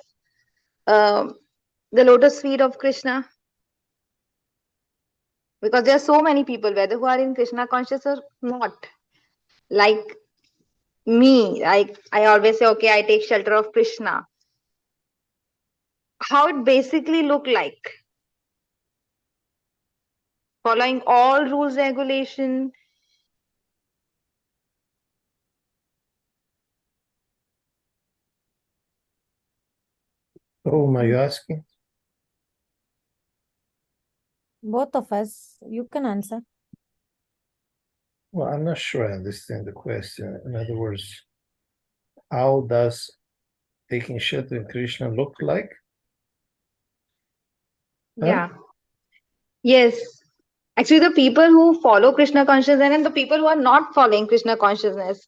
the lotus feet of Krishna. Because there are so many people, whether who are in Krishna conscious or not. Like me, like I always say, okay, I take shelter of Krishna. How it basically look like? Following all rules, regulation. Whom are you asking? Both of us, you can answer. Well, I'm not sure I understand the question. In other words, how does taking shelter in Krishna look like? Huh? Yeah. Yes. Actually, the people who follow Krishna consciousness and the people who are not following Krishna consciousness,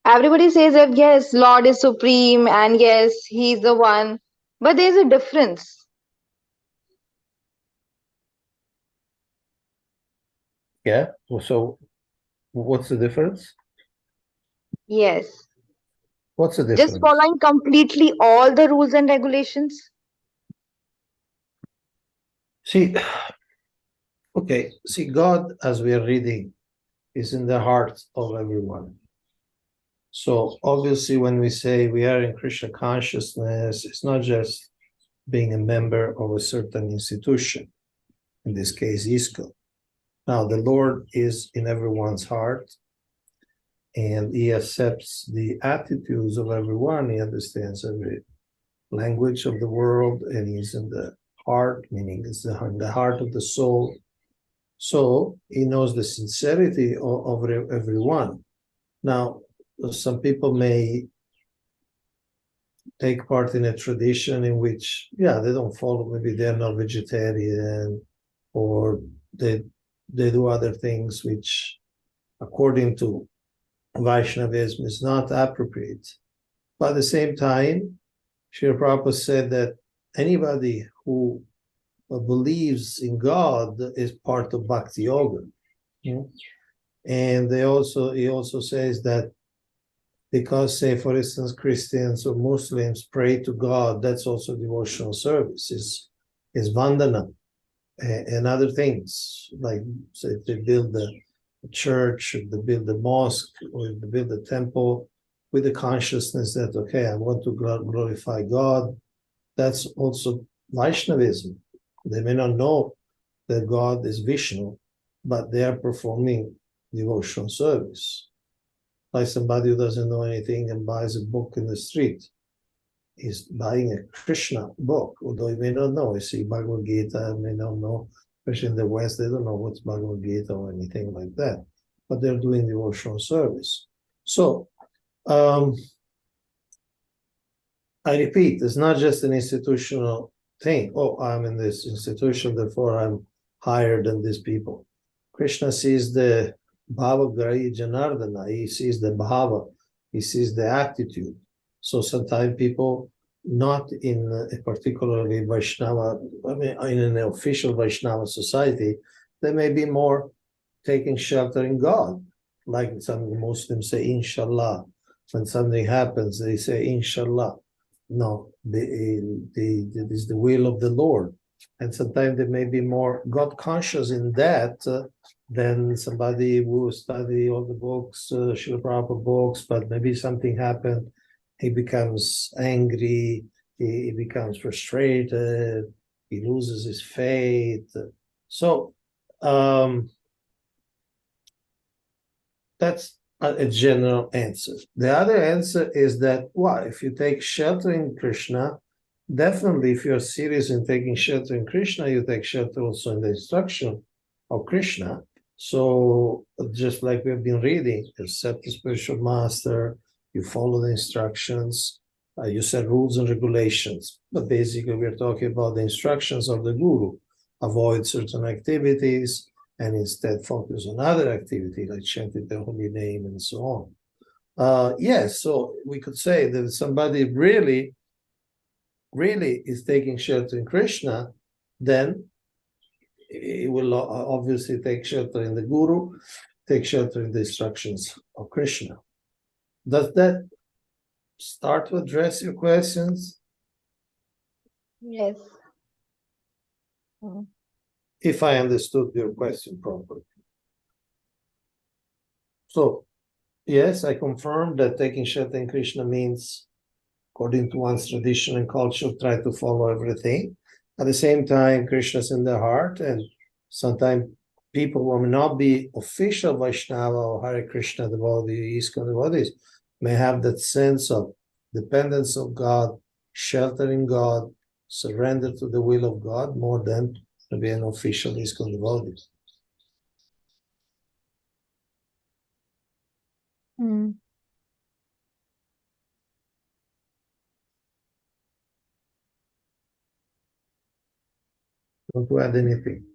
everybody says that yes, Lord is supreme and yes, He is the one. But there's a difference. Yeah. So what's the difference? Yes. What's the difference? Just following completely all the rules and regulations. See, okay, see, God, as we are reading, is in the heart of everyone. So obviously, when we say we are in Krishna consciousness, it's not just being a member of a certain institution, in this case, ISKCON. Now, the Lord is in everyone's heart, and he accepts the attitudes of everyone. He understands every language of the world, and he's in the heart, meaning it's in the heart of the soul. So he knows the sincerity of everyone. Now, some people may take part in a tradition in which, yeah, they don't follow, maybe they're not vegetarian, or they do other things which, according to Vaishnavism, is not appropriate. But at the same time, Srila Prabhupada said that anybody who believes in God is part of Bhakti Yoga. And he also says that because, say, for instance, Christians or Muslims pray to God, that's also devotional service, is vandana and other things, like say if they build a church, if they build a mosque, or if they build a temple with the consciousness that, okay, I want to glorify God, that's also Vaishnavism. They may not know that God is Vishnu, but they are performing devotional service. Like somebody who doesn't know anything and buys a book in the street. He's buying a Krishna book, although he may not know. You see Bhagavad Gita, may not know, especially in the West, they don't know what's Bhagavad Gita or anything like that. But they're doing devotional service. So, I repeat, it's not just an institutional thing. Oh, I'm in this institution, therefore I'm higher than these people. Krishna sees the Bhava Grahi Janardana, he sees the Bhava, he sees the attitude. So sometimes people not in a particularly Vaishnava, I mean, in an official Vaishnava society, they may be more taking shelter in God. Like some Muslims say, Inshallah. When something happens, they say, Inshallah. No, it is the will of the Lord. And sometimes they may be more God conscious in that than somebody who study all the books, Srila Prabhupada books, but maybe something happened, he becomes angry, he becomes frustrated, he loses his faith. So that's a general answer. The other answer is that, well, if you take shelter in Krishna, definitely if you're serious in taking shelter in Krishna, you take shelter also in the instruction of Krishna. So just like we've been reading, accept the spiritual master, you follow the instructions, you set rules and regulations. But basically we're talking about the instructions of the guru. Avoid certain activities, and instead focus on other activity like chanting the holy name and so on. Yes, so we could say that somebody really is taking shelter in Krishna, then he will obviously take shelter in the Guru, take shelter in the instructions of Krishna. Does that start to address your questions? Yes. If I understood your question properly. So, yes, I confirm that taking shelter in Krishna means, according to one's tradition and culture, try to follow everything. At the same time, Krishna's in their heart, and sometimes people who may not be official Vaishnava or Hare Krishna devotees, ISKCON devotees, may have that sense of dependence of God, shelter in God, surrender to the will of God more than to be an official ISKCON devotee. Want to add anything?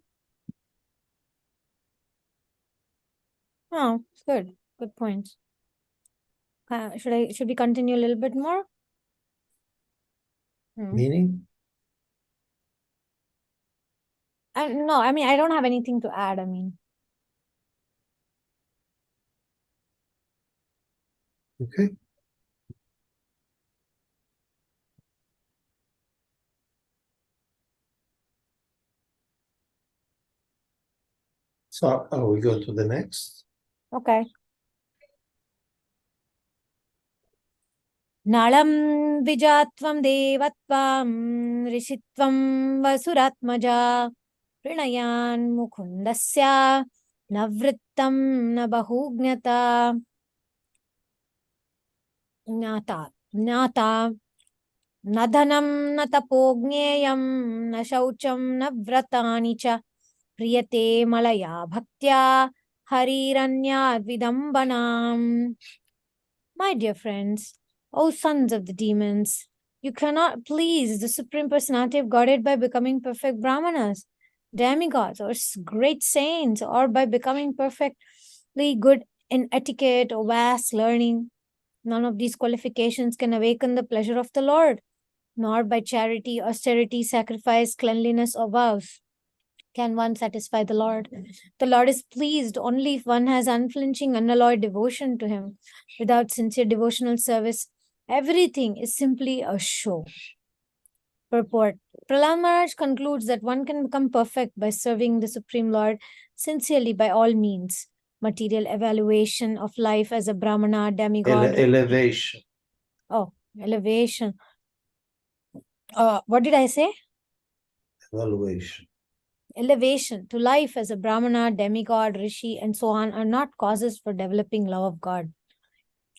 Oh, good. Good point. Should we continue a little bit more? Meaning? No, I mean, I don't have anything to add. I mean, Okay. So we go to the next. okay. Nalam vijatvam devatvam rishitvam vasuratmaja prinayan mukundasya navrittam nabahugnata Gnata Nadhanam Natapognyayam Nashaucham Navratani cha Priyate Malaya Bhaktya Hariranya Vidambanam. My dear friends, O sons of the demons, you cannot please the Supreme Personality of Godhead by becoming perfect Brahmanas. demigods or great saints, or by becoming perfectly good in etiquette or vast learning. None of these qualifications can awaken the pleasure of the Lord, nor by charity, austerity, sacrifice, cleanliness, or vows can one satisfy the Lord. The Lord is pleased only if one has unflinching, unalloyed devotion to Him. Without sincere devotional service, everything is simply a show. Purport. Prahlad Maharaj concludes that one can become perfect by serving the Supreme Lord sincerely by all means. Material evaluation of life as a Brahmana, demigod. Elevation. Oh, elevation. What did I say? Evaluation. Elevation to life as a Brahmana, demigod, rishi, and so on are not causes for developing love of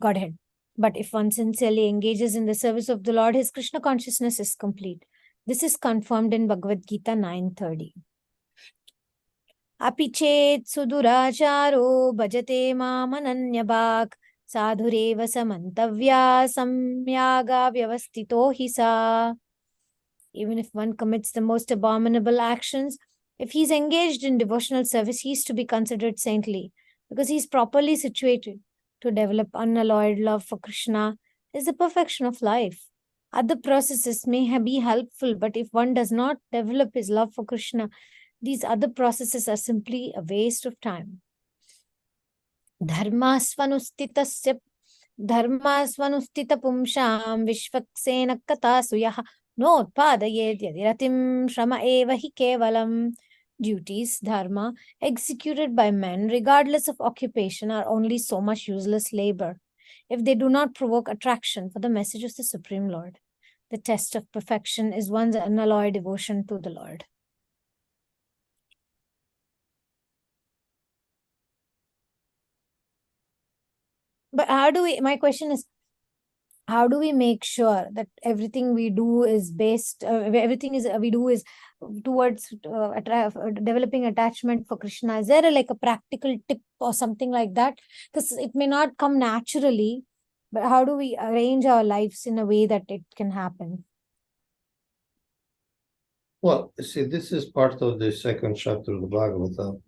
Godhead. But if one sincerely engages in the service of the Lord, his Krishna consciousness is complete. This is confirmed in Bhagavad Gita 9:30. Api chet suduracharo bhajate mamananyabhak sadhureva samantavya samyaga vyavastito hi sa. Even if one commits the most abominable actions, if he is engaged in devotional service, he is to be considered saintly because he is properly situated. To develop unalloyed love for Krishna is the perfection of life. Other processes may be helpful, but if one does not develop his love for Krishna, these other processes are simply a waste of time. Dharmasvanustita pumsham vishvaksena katasuyah notpadayed yadiratim shrama eva hi kevalam. Duties, dharma, executed by men, regardless of occupation, are only so much useless labor if they do not provoke attraction for the message of the Supreme Lord. The test of perfection is one's unalloyed devotion to the Lord. But my question is, how do we make sure that everything we do is based, we do is towards developing attachment for Krishna? Is there like a practical tip or something like that? Because it may not come naturally, but how do we arrange our lives in a way that it can happen? Well, see, this is part of the second chapter of the Bhagavatam.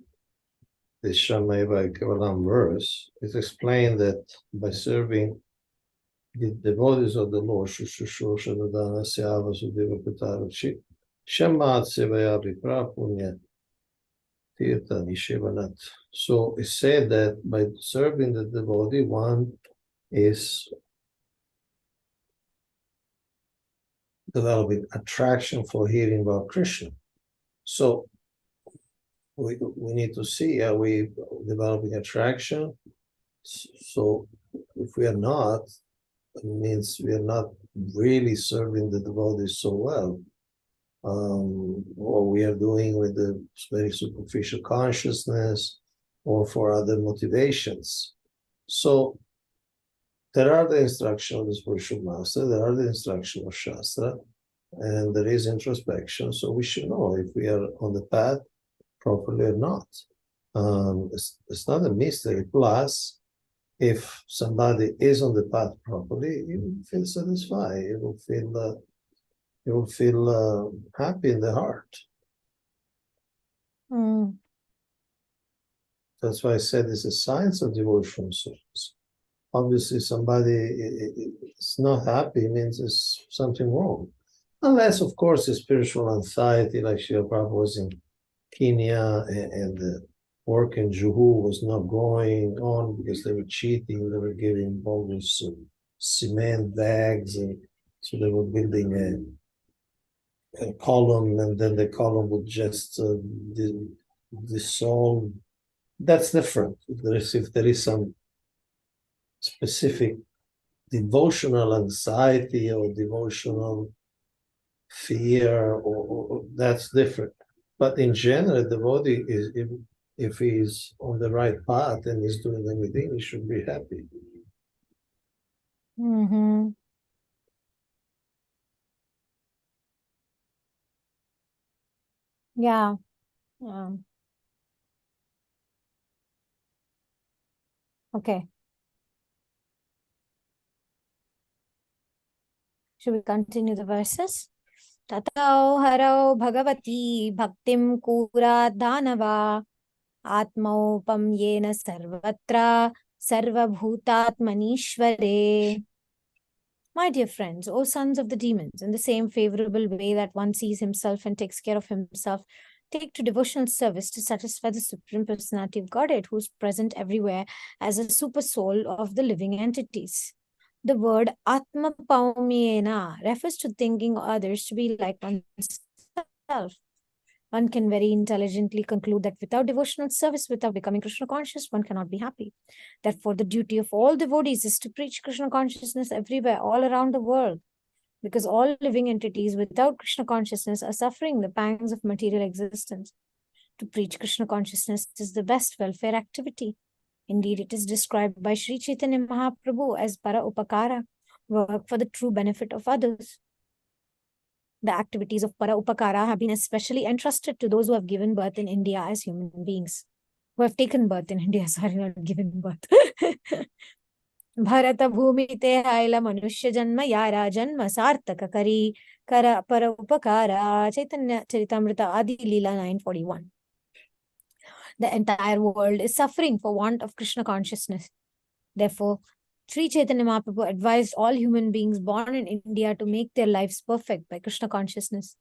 This Shamayva Kevalam verse. It's explained that by serving the devotees of the Lord, Shushusha Dadana Syava Sudeva Pitarachi, Shamat Sevaya Vipra Punya Tirtha Nishivanat. So it's said that by serving the devotee, one is developing attraction for hearing about Krishna. So we need to see, are we developing attraction? So if we are not, it means we are not really serving the devotees so well. Or we are doing with the very superficial consciousness or for other motivations. So there are the instruction of the spiritual master, there are the instruction of Shastra, and there is introspection. So we should know if we are on the path properly or not. It's not a mystery. Plus, if somebody is on the path properly, you will feel satisfied. You will feel happy in the heart. That's why I said it's a science of devotional service. Obviously, somebody is not happy, means there's something wrong. Unless, of course, the spiritual anxiety, like Srila Prabhupada was in Kenya and the work in Juhu was not going on because they were cheating, they were giving bogus cement bags, and so they were building a column, and then the column would just dissolve. That's different. If there is some specific devotional anxiety or devotional fear, or that's different. But in general, the devotee is, if he's on the right path and he's doing everything, he should be happy. Mm-hmm. Yeah. Okay. Should we continue the verses? Tatau harau bhagavati bhaktim kura dhanava atmaupam yena sarvatra sarvabhutatmanishvare. My dear friends, O sons of the demons, in the same favorable way that one sees himself and takes care of himself, take to devotional service to satisfy the Supreme Personality of Godhead, who is present everywhere as a super soul of the living entities. The word Atma Paumyena refers to thinking others to be like oneself. One can very intelligently conclude that without devotional service, without becoming Krishna conscious, one cannot be happy. Therefore, the duty of all devotees is to preach Krishna consciousness everywhere, all around the world, because all living entities without Krishna consciousness are suffering the pangs of material existence. To preach Krishna consciousness is the best welfare activity. Indeed, it is described by Sri Chaitanya Mahaprabhu as para upakara, work for the true benefit of others. The activities of para upakara have been especially entrusted to those who have given birth in India as human beings. Who have taken birth in India, sorry, not given birth. Bharata bhumi te haila manushya janma yara janma sartaka kari kara para upakara. Chaitanya Charitamrita Adi Leela 941. The entire world is suffering for want of Krishna consciousness. Therefore, Sri Chaitanya Mahaprabhu advised all human beings born in India to make their lives perfect by Krishna consciousness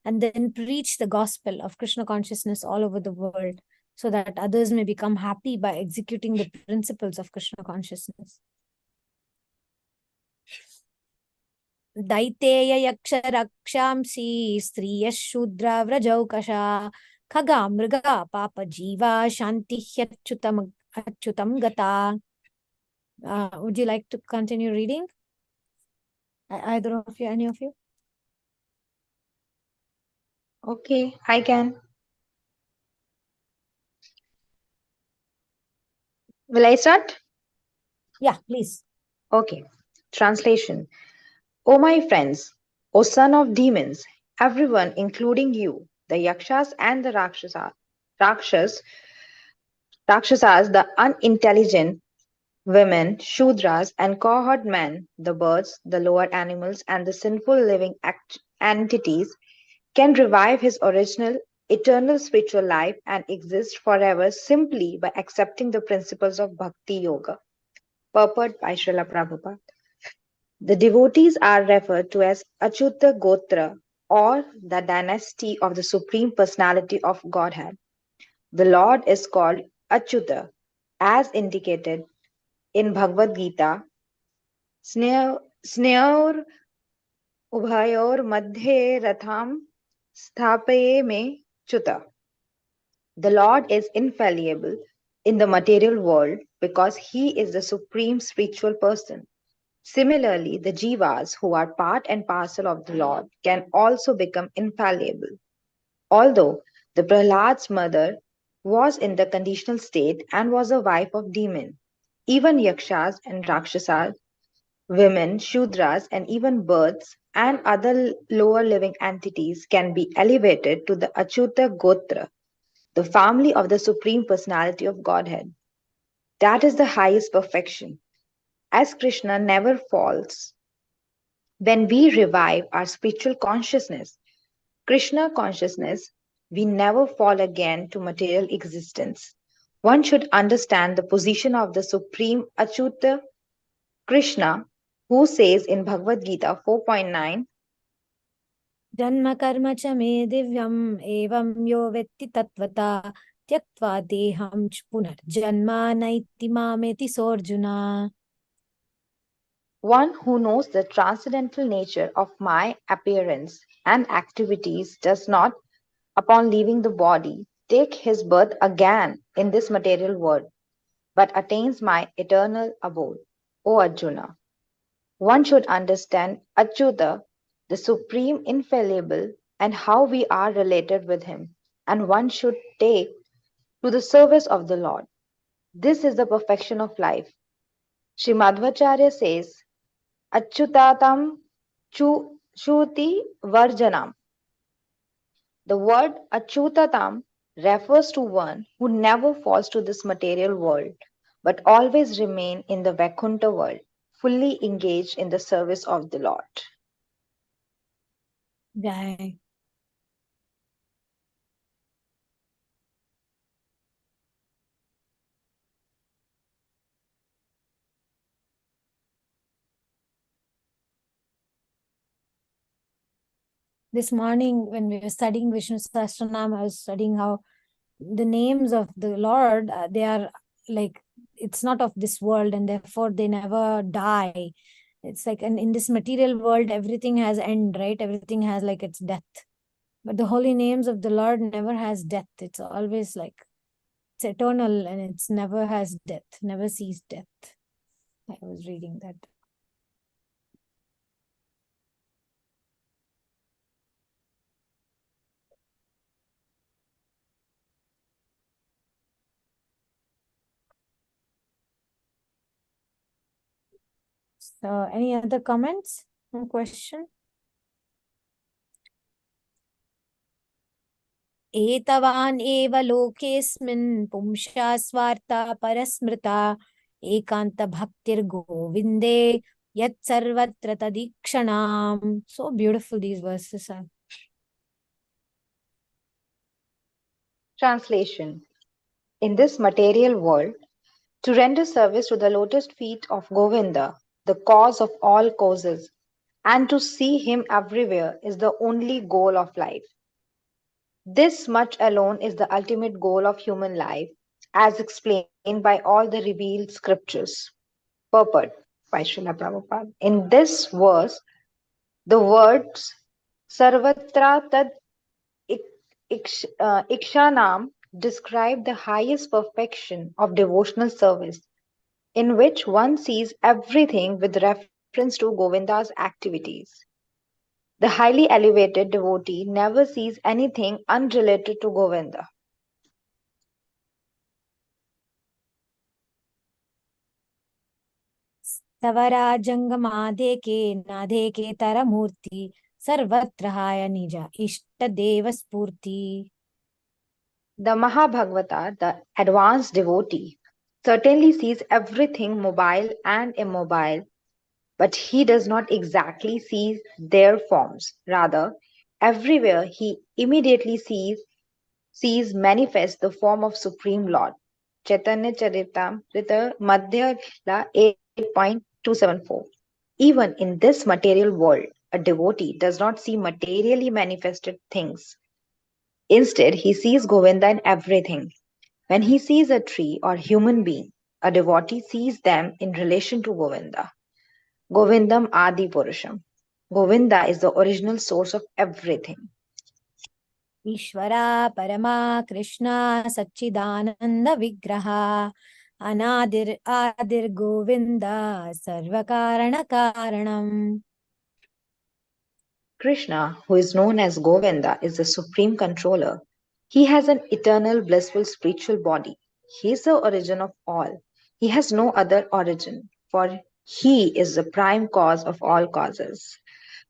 and then preach the gospel of Krishna consciousness all over the world so that others may become happy by executing the principles of Krishna consciousness. Daiteya yaksha rakshamsi striya shudra vrajaukasha khaga mriga papa jiva shanti achyutam gata. Would you like to continue reading? Either of you, any of you? Okay, I can. Will I start? Yeah, please. Okay. Translation. O my friends, O son of demons, everyone, including you, the yakshas and the rakshasas, the unintelligent women, shudras, and cohort men, the birds, the lower animals, and the sinful living entities, can revive his original eternal spiritual life and exist forever simply by accepting the principles of Bhakti Yoga, purport by Srila Prabhupada. The devotees are referred to as Achyuta Gotra or the dynasty of the Supreme Personality of Godhead. The Lord is called Achyuta, as indicated in Bhagavad Gita, Sneor Ubhayor Madhye Ratham Sthapaye Me Chuta. The Lord is infallible in the material world because he is the supreme spiritual person. Similarly, the jivas who are part and parcel of the Lord can also become infallible. Although the Prahlad's mother was in the conditional state and was a wife of demon, even yakshas and rakshasas, women, shudras, and even birds and other lower living entities can be elevated to the Achyuta Gotra, the family of the Supreme Personality of Godhead. That is the highest perfection. As Krishna never falls, when we revive our spiritual consciousness, Krishna consciousness, we never fall again to material existence. One should understand the position of the Supreme Achyuta Krishna, who says in Bhagavad Gita 4.9, Janma karma cha me divyam evam yo vetti tatvata tyaktva deham punar janma naiti mameti sorjuna. one who knows the transcendental nature of my appearance and activities does not, upon leaving the body, take his birth again in this material world, but attains my eternal abode. O Arjuna, one should understand Achyuta, the supreme infallible, and how we are related with him, and one should take to the service of the Lord. This is the perfection of life. Sri Madhvacharya says, Achyutatam Shuti Varjanam. The word Achyutatam refers to one who never falls to this material world, but always remain in the Vaikuntha world, fully engaged in the service of the Lord. Jai. This morning, when we were studying Vishnu Sahasranam, I was studying how the names of the Lord, they are like, it's not of this world, and therefore they never die. It's like, in this material world, everything has end, right? Everything has like its death. But the holy names of the Lord never has death. It's always like, it's eternal, and it's never has death, never sees death. I was reading that. So, any other comments or question? एतवान् एव लोकेऽस्मिन् पुंसा स्वार्था परस्मृता एकान्तभक्तिर्गोविन्दे यत्सर्वत्र तदीक्षणाम्. So beautiful these verses are. Translation. In this material world, to render service to the lotus feet of Govinda, the cause of all causes, and to see him everywhere is the only goal of life. This much alone is the ultimate goal of human life, as explained by all the revealed scriptures. Purport by Srila Prabhupada. In this verse, the words Sarvatra Tad Ikshanam describe the highest perfection of devotional service, in which one sees everything with reference to Govinda's activities. The highly elevated devotee never sees anything unrelated to Govinda. तवराजङ्गमादेके नादेके तरमूर्ति सर्वत्र हाय निज इष्टदेव स्फूर्ति. The Mahabhagavata, the advanced devotee, certainly sees everything mobile and immobile, but he does not exactly see their forms. Rather, everywhere he immediately sees manifest the form of Supreme Lord. Chaitanya Charitamrita Madhya 8.274. Even in this material world, a devotee does not see materially manifested things. Instead, he sees Govinda in everything. When he sees a tree or human being, a devotee sees them in relation to Govinda. Govindam Adi Purusham. Govinda is the original source of everything. ईश्वरा परमा कृष्णा सच्चिदानंद विग्रहा अनादिर आदिर गोविंदा सर्वकारण कारणम. Krishna, who is known as Govinda, is the supreme controller. He has an eternal, blissful spiritual body. He is the origin of all. He has no other origin, for he is the prime cause of all causes.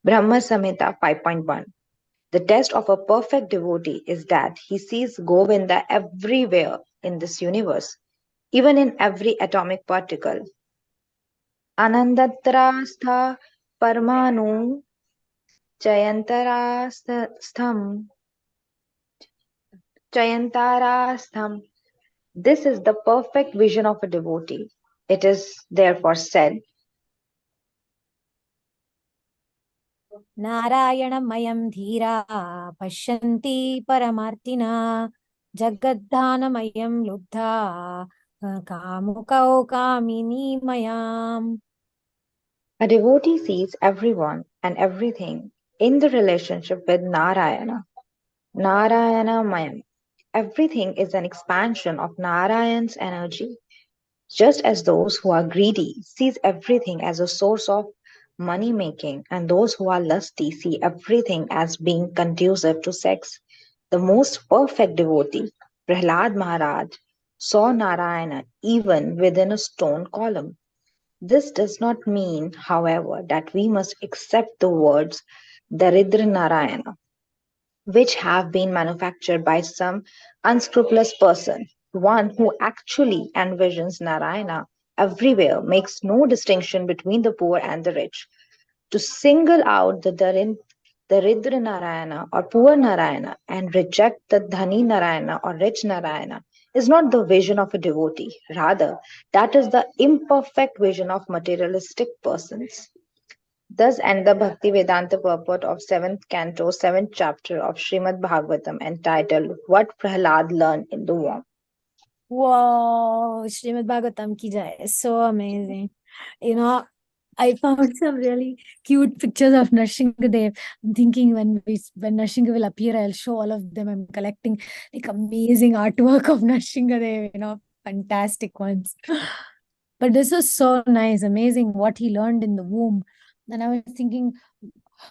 Brahma Samhita 5.1. The test of a perfect devotee is that he sees Govinda everywhere in this universe, even in every atomic particle. Anandatrastha Parmanu Chayantarastham. Chayantarastham. This is the perfect vision of a devotee. It is therefore said, नारायणमयं धीरा पश्यन्ति परमार्थिना जगद्धानमयं लुब्धा कामुकौ कामिनीमयाम्. a devotee sees everyone and everything in the relationship with Narayana. Narayanamayam. Everything is an expansion of Narayan's energy, just as those who are greedy sees everything as a source of money making, and those who are lusty see everything as being conducive to sex. The most perfect devotee, Prahlad Maharaj, saw Narayana even within a stone column. This does not mean, however, that we must accept the words Daridra Narayana, which have been manufactured by some unscrupulous person. One who actually envisions Narayana everywhere makes no distinction between the poor and the rich. To single out the the Ridra Narayana or poor Narayana and reject the Dhani Narayana or rich Narayana is not the vision of a devotee. Rather, that is the imperfect vision of materialistic persons. Thus end the Bhakti Vedanta purport of 7th canto, 7th chapter of Srimad Bhagavatam entitled What Prahlad Learned in the Womb. Wow, Srimad Bhagavatam ki jai. So amazing. You know, I found some really cute pictures of Nrsimhadev. I'm thinking when Nrsimha will appear, I'll show all of them. I'm collecting like amazing artwork of Nrsimhadev, fantastic ones. But this was so nice, amazing what he learned in the womb. And I was thinking,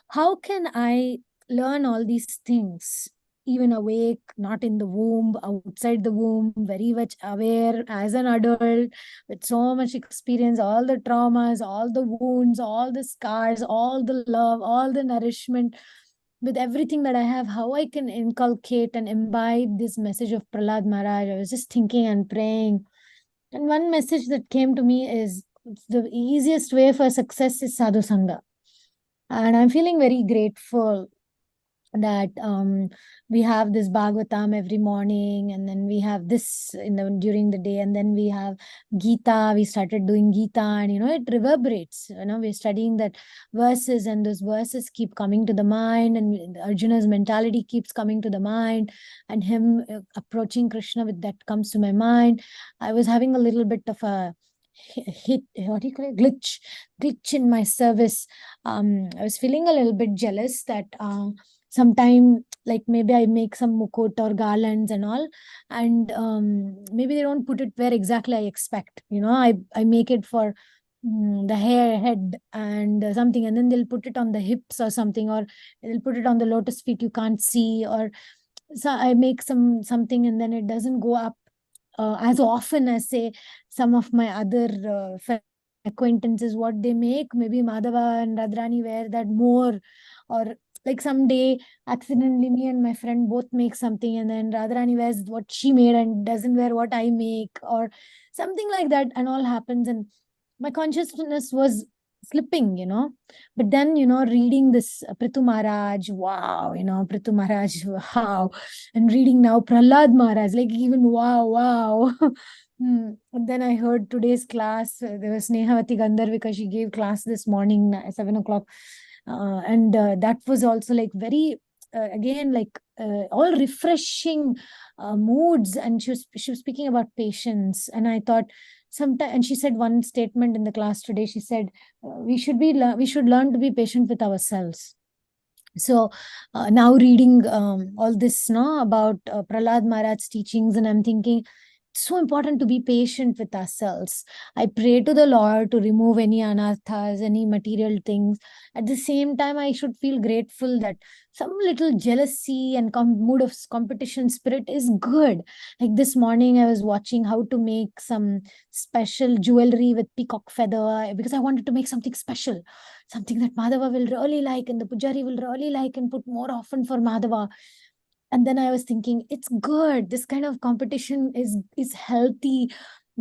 how can I learn all these things? Even awake, not in the womb, outside the womb, very much aware as an adult with so much experience, all the traumas, all the wounds, all the scars, all the love, all the nourishment, with everything that I have, how I can inculcate and imbibe this message of Prahlad Maharaj. I was just thinking and praying. And one message that came to me is the easiest way for success is sadhu sangha. And I'm feeling very grateful that we have this Bhagavatam every morning, and then we have this during the day, and then we have Gita. We started doing Gita, and it reverberates. We're studying that verses, and those verses keep coming to the mind, and Arjuna's mentality keeps coming to the mind, and him approaching Krishna with that comes to my mind. I was having a little bit of a what do you call it, glitch in my service. I was feeling a little bit jealous that sometime, like, maybe I make some mukut or garlands and all, and maybe they don't put it where exactly I expect. I make it for the head and something, and then they'll put it on the hips or something, or they'll put it on the lotus feet you can't see, or so I make something and then it doesn't go up as often as, say, some of my other acquaintances, what they make. Maybe Madhava and Radharani wear that more, or like someday accidentally me and my friend both make something, and then Radharani wears what she made and doesn't wear what I make, or something like that, and all happens. And my consciousness was slipping. But then, reading this Prithu Maharaj, wow, Prithu Maharaj, wow, and reading now Prahlad Maharaj, like, even wow. And then I heard today's class. There was Snehavati Gandharvika. She gave class this morning at 7 o'clock. And that was also like very, again, like all refreshing moods. And she was speaking about patience. And I thought, and she said one statement in the class today. She said, we should learn to be patient with ourselves. So now reading all this about Prahlad Maharaj's teachings, and I'm thinking, it's so important to be patient with ourselves. I pray to the Lord to remove any anarthas, any material things. At the same time, I should feel grateful that some little jealousy and mood of competition spirit is good. Like this morning, I was watching how to make some special jewelry with peacock feather, because I wanted to make something special, something that Madhava will really like and the Pujari will really like, and put more often for Madhava. And then I was thinking, it's good. This kind of competition is healthy,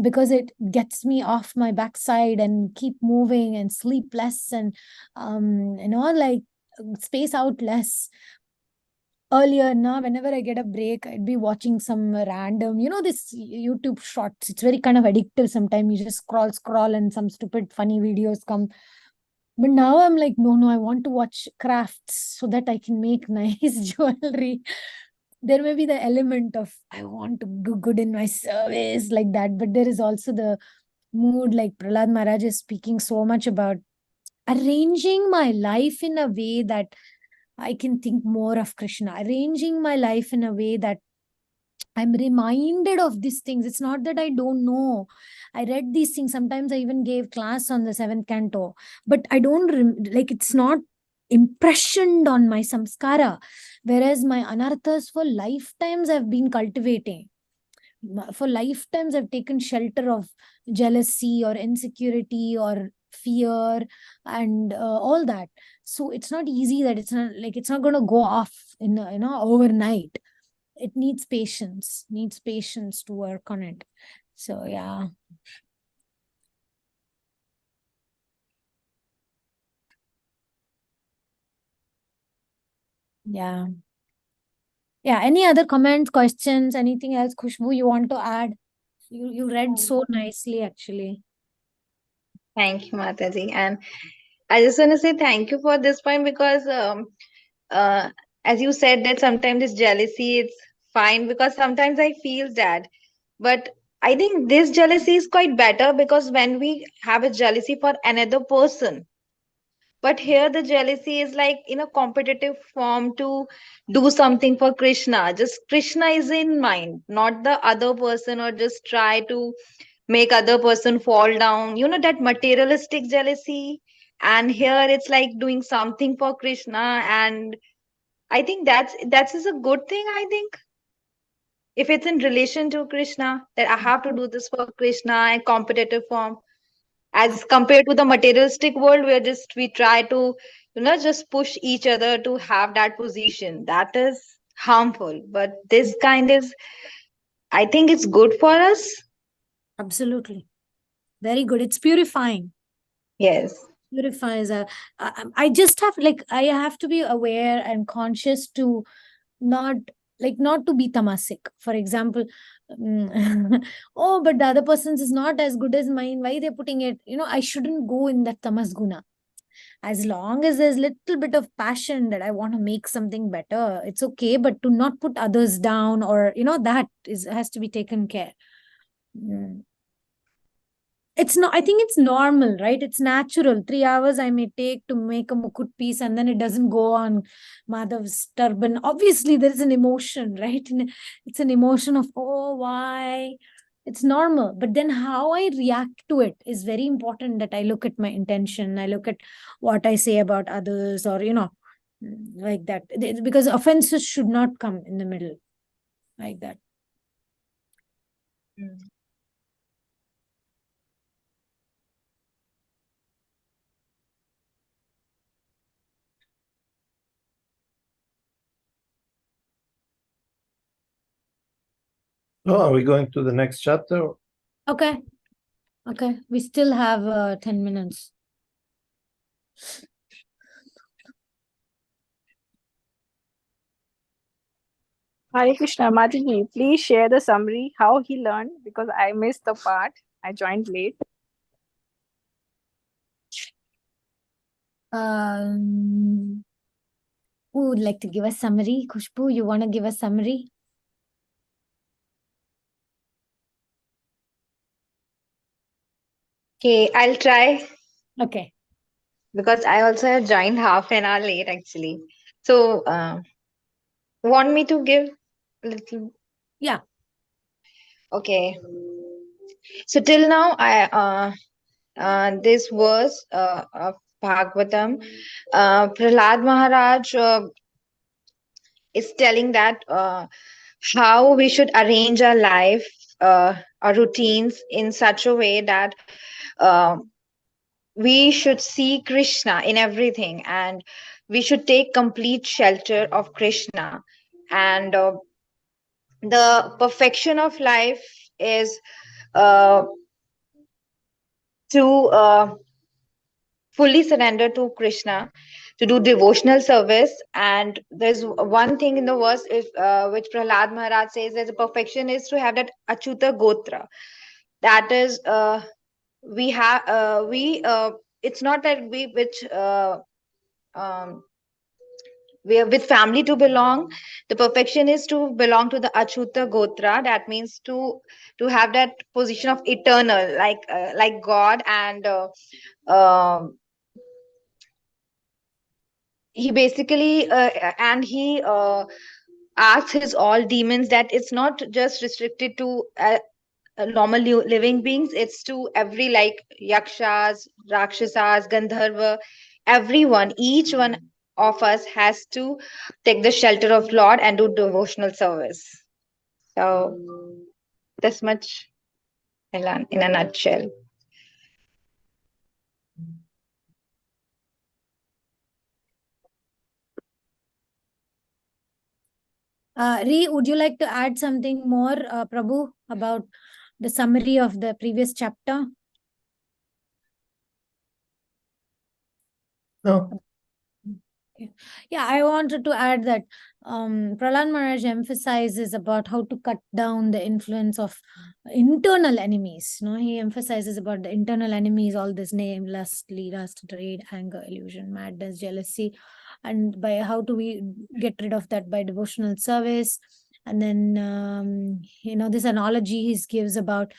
because it gets me off my backside and keep moving and sleep less, and like space out less. Earlier, now, whenever I get a break, I'd be watching some random, this YouTube shorts. It's very kind of addictive. Sometimes you just scroll and some stupid funny videos come. But now I'm like, no, I want to watch crafts so that I can make nice jewelry. There may be the element of, I want to do good in my service, like that. But there is also the mood, like Prahlad Maharaj is speaking so much about arranging my life in a way that I can think more of Krishna, arranging my life in a way that I'm reminded of these things. It's not that I don't know. I read these things. Sometimes I even gave class on the 7th canto, but I don't like, it's not impressioned on my samskara. Whereas my anarthas for lifetimes I've been cultivating. For lifetimes I've taken shelter of jealousy or insecurity or fear and all that. So it's not easy, that it's not going to go off in overnight. It needs patience to work on it. So yeah. Yeah. Yeah. Any other comments, questions, anything else, Khushbu, you want to add? You read so nicely, actually. Thank you, Mataji. And I just want to say thank you for this point because, uh, as you said, that sometimes this jealousy it's fine because sometimes I feel that, but I think this jealousy is quite better because when we have a jealousy for another person, but here the jealousy is like in a competitive form to do something for Krishna. Just Krishna is in mind, not the other person, or just try to make other person fall down, that materialistic jealousy. And here it's like doing something for Krishna, and I think that's is a good thing. I think if it's in relation to Krishna, that I have to do this for Krishna in competitive form, as compared to the materialistic world where just we try to just push each other to have that position, that is harmful. But this kind is, I think it's good for us. Absolutely. Very good. It's purifying. Yes. Purifies. I just have, like, I have to be aware and conscious to not, not to be tamasic. For example, oh, but the other person's is not as good as mine. Why they're putting it? I shouldn't go in that tamas guna. As long as there's little bit of passion that I want to make something better, it's okay. But to not put others down, or that has to be taken care. Mm. It's not, I think it's normal, right? It's natural. 3 hours I may take to make a mukut piece, and then it doesn't go on Madhav's turban. Obviously, there is an emotion, right? And it's an emotion of, oh, why? It's normal. But then how I react to it is very important, that I look at my intention, I look at what I say about others, or, like that. Because offenses should not come in the middle like that. Mm. Oh, are we going to the next chapter? Okay. Okay. We still have 10 minutes. Hare Krishna, Mataji, please share the summary how he learned because I missed the part. I joined late. Who would like to give a summary? Khushbu, you want to give a summary? Okay, I'll try Okay. because I also have joined half an hour late actually. So, want me to give a little? Yeah. Okay. So till now, this was of Bhagavatam. Prahlad Maharaj is telling that how we should arrange our life, our routines in such a way that uh, we should see Krishna in everything, and we should take complete shelter of Krishna. And the perfection of life is uh, to fully surrender to Krishna, to do devotional service. And there's one thing in the verse is, which Prahlad Maharaj says that the perfection is to have that Achyuta Gotra. That is, we have, it's not that we, which, um, we are with family to belong. The perfection is to belong to the Achyuta Gotra. That means to have that position of eternal, like God. And um he basically and he asks his all demons that it's not just restricted to normal living beings, it's to every, like yakshas, rakshasas, gandharva, everyone, each one of us has to take the shelter of Lord and do devotional service. So this much in a nutshell. Ree, would you like to add something more, Prabhu, about the summary of the previous chapter? No. Yeah, I wanted to add that Prahlad Maharaj emphasizes about how to cut down the influence of internal enemies. No, he emphasizes about the internal enemies, all this name, lust, lust, greed, anger, illusion, madness, jealousy, and by how do we get rid of that by devotional service. And then this analogy he gives about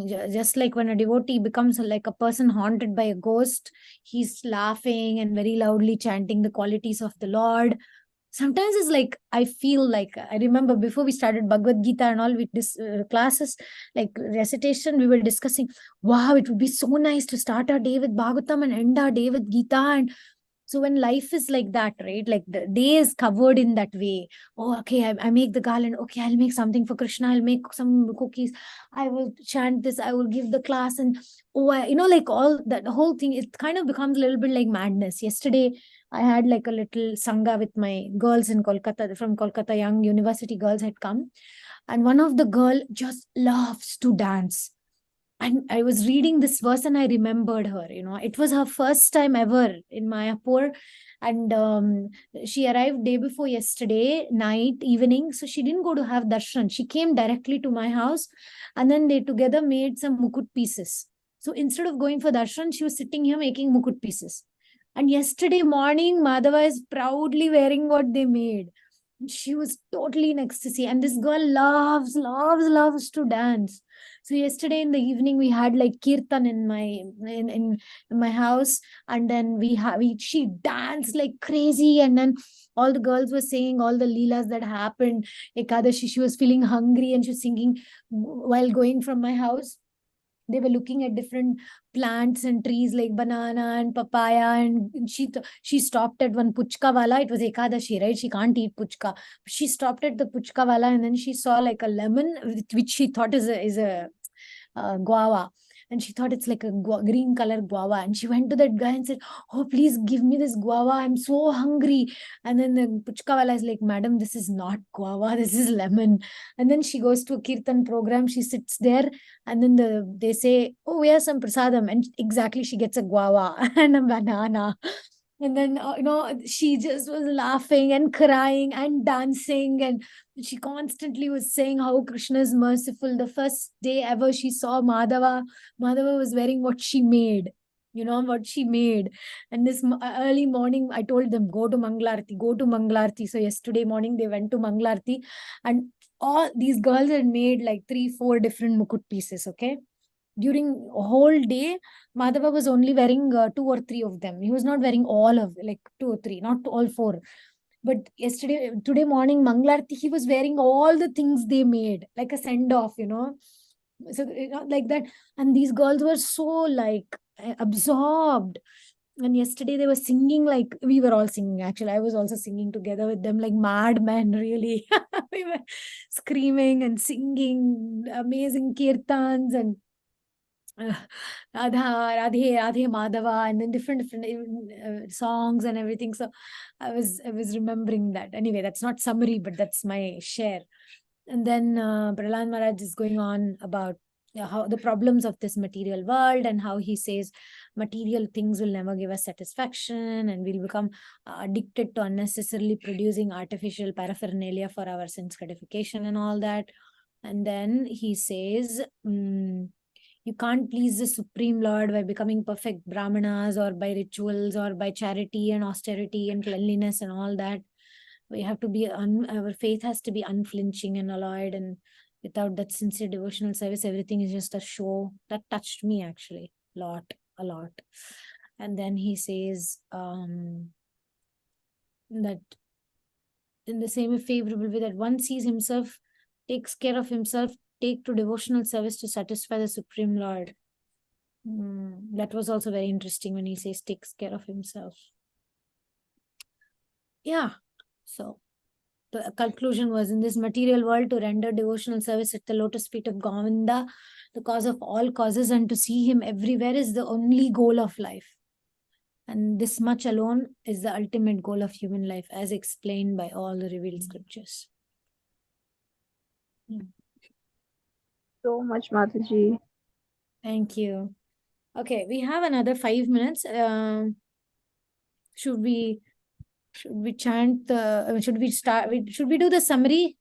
just like when a devotee becomes like a person haunted by a ghost, he's laughing and very loudly chanting the qualities of the Lord. Sometimes it's like I feel like I remember before we started Bhagavad Gita and all with this classes like recitation, we were discussing, wow, it would be so nice to start our day with Bhagavatam and end our day with Gita. And so when life is like that, right, like the day is covered in that way. Oh, okay, I make the garland. Okay, I'll make something for Krishna. I'll make some cookies. I will chant this. I will give the class. And like all that, the whole thing, it kind of becomes a little bit like madness. Yesterday, I had like a little sangha with my girls in Kolkata, from Kolkata, young university girls had come. And one of the girl just loves to dance. And I was reading this verse and I remembered her. It was her first time ever in Mayapur. And she arrived day before yesterday, evening. So she didn't go to have darshan. She came directly to my house and then they together made some mukut pieces. So instead of going for darshan, she was sitting here making mukut pieces. And yesterday morning, Madhava is proudly wearing what they made. She was totally in ecstasy. And this girl loves to dance. So yesterday in the evening we had like kirtan in my house, and then she danced like crazy, and then all the girls were saying all the leelas that happened. Ekadashi, she was feeling hungry and she was singing while going from my house. They were looking at different plants and trees like banana and papaya, and she stopped at one puchka wala. It was Ekadashi, right? She can't eat puchka. She stopped at the puchka wala and then she saw like a lemon which she thought is a guava, and she thought it's like a green color guava, and she went to that guy and said, oh, please give me this guava, I'm so hungry. And then the puchka wala is like, madam, this is not guava, this is lemon. And then she goes to a kirtan program, she sits there, and then they say, oh, we have some prasadam, and exactly she gets a guava and a banana. And then she just was laughing and crying and dancing, and she constantly was saying how Krishna is merciful. The first day ever she saw Madhava was wearing what she made. And this early morning, I told them, go to Manglarti. So yesterday morning, they went to Manglarti, and all these girls had made like 3-4 different mukut pieces, okay? During a whole day, Madhava was only wearing 2 or 3 of them. He was not wearing all of, like 2 or 3, not all 4. But today morning, Manglarti, he was wearing all the things they made, like a send-off, So, like that. And these girls were so like absorbed. And yesterday they were singing, like we were all singing. Actually, I was also singing together with them like madmen, really. We were screaming and singing amazing kirtans and Radhe, Madhava, and then different songs and everything. So I was remembering that. Anyway, that's not summary, but that's my share. And then Prahlad Maharaj is going on about how the problems of this material world, and how he says material things will never give us satisfaction, and we'll become addicted to unnecessarily producing artificial paraphernalia for our sense gratification and all that. And then he says, you can't please the Supreme Lord by becoming perfect Brahmanas or by rituals or by charity and austerity and cleanliness and all that. We have to be, our faith has to be unflinching and alloyed, and without that sincere devotional service, everything is just a show. That touched me actually a lot. And then he says that in the same favorable way that one sees himself, takes care of himself, take to devotional service to satisfy the Supreme Lord. That was also very interesting when he says takes care of himself. Yeah. So the conclusion was, in this material world, to render devotional service at the lotus feet of Govinda, the cause of all causes, and to see him everywhere is the only goal of life. And this much alone is the ultimate goal of human life, as explained by all the revealed scriptures. So much, Mataji. Thank you. Okay, we have another 5 minutes. Should we Should we chant the, should we start, should we do the summary?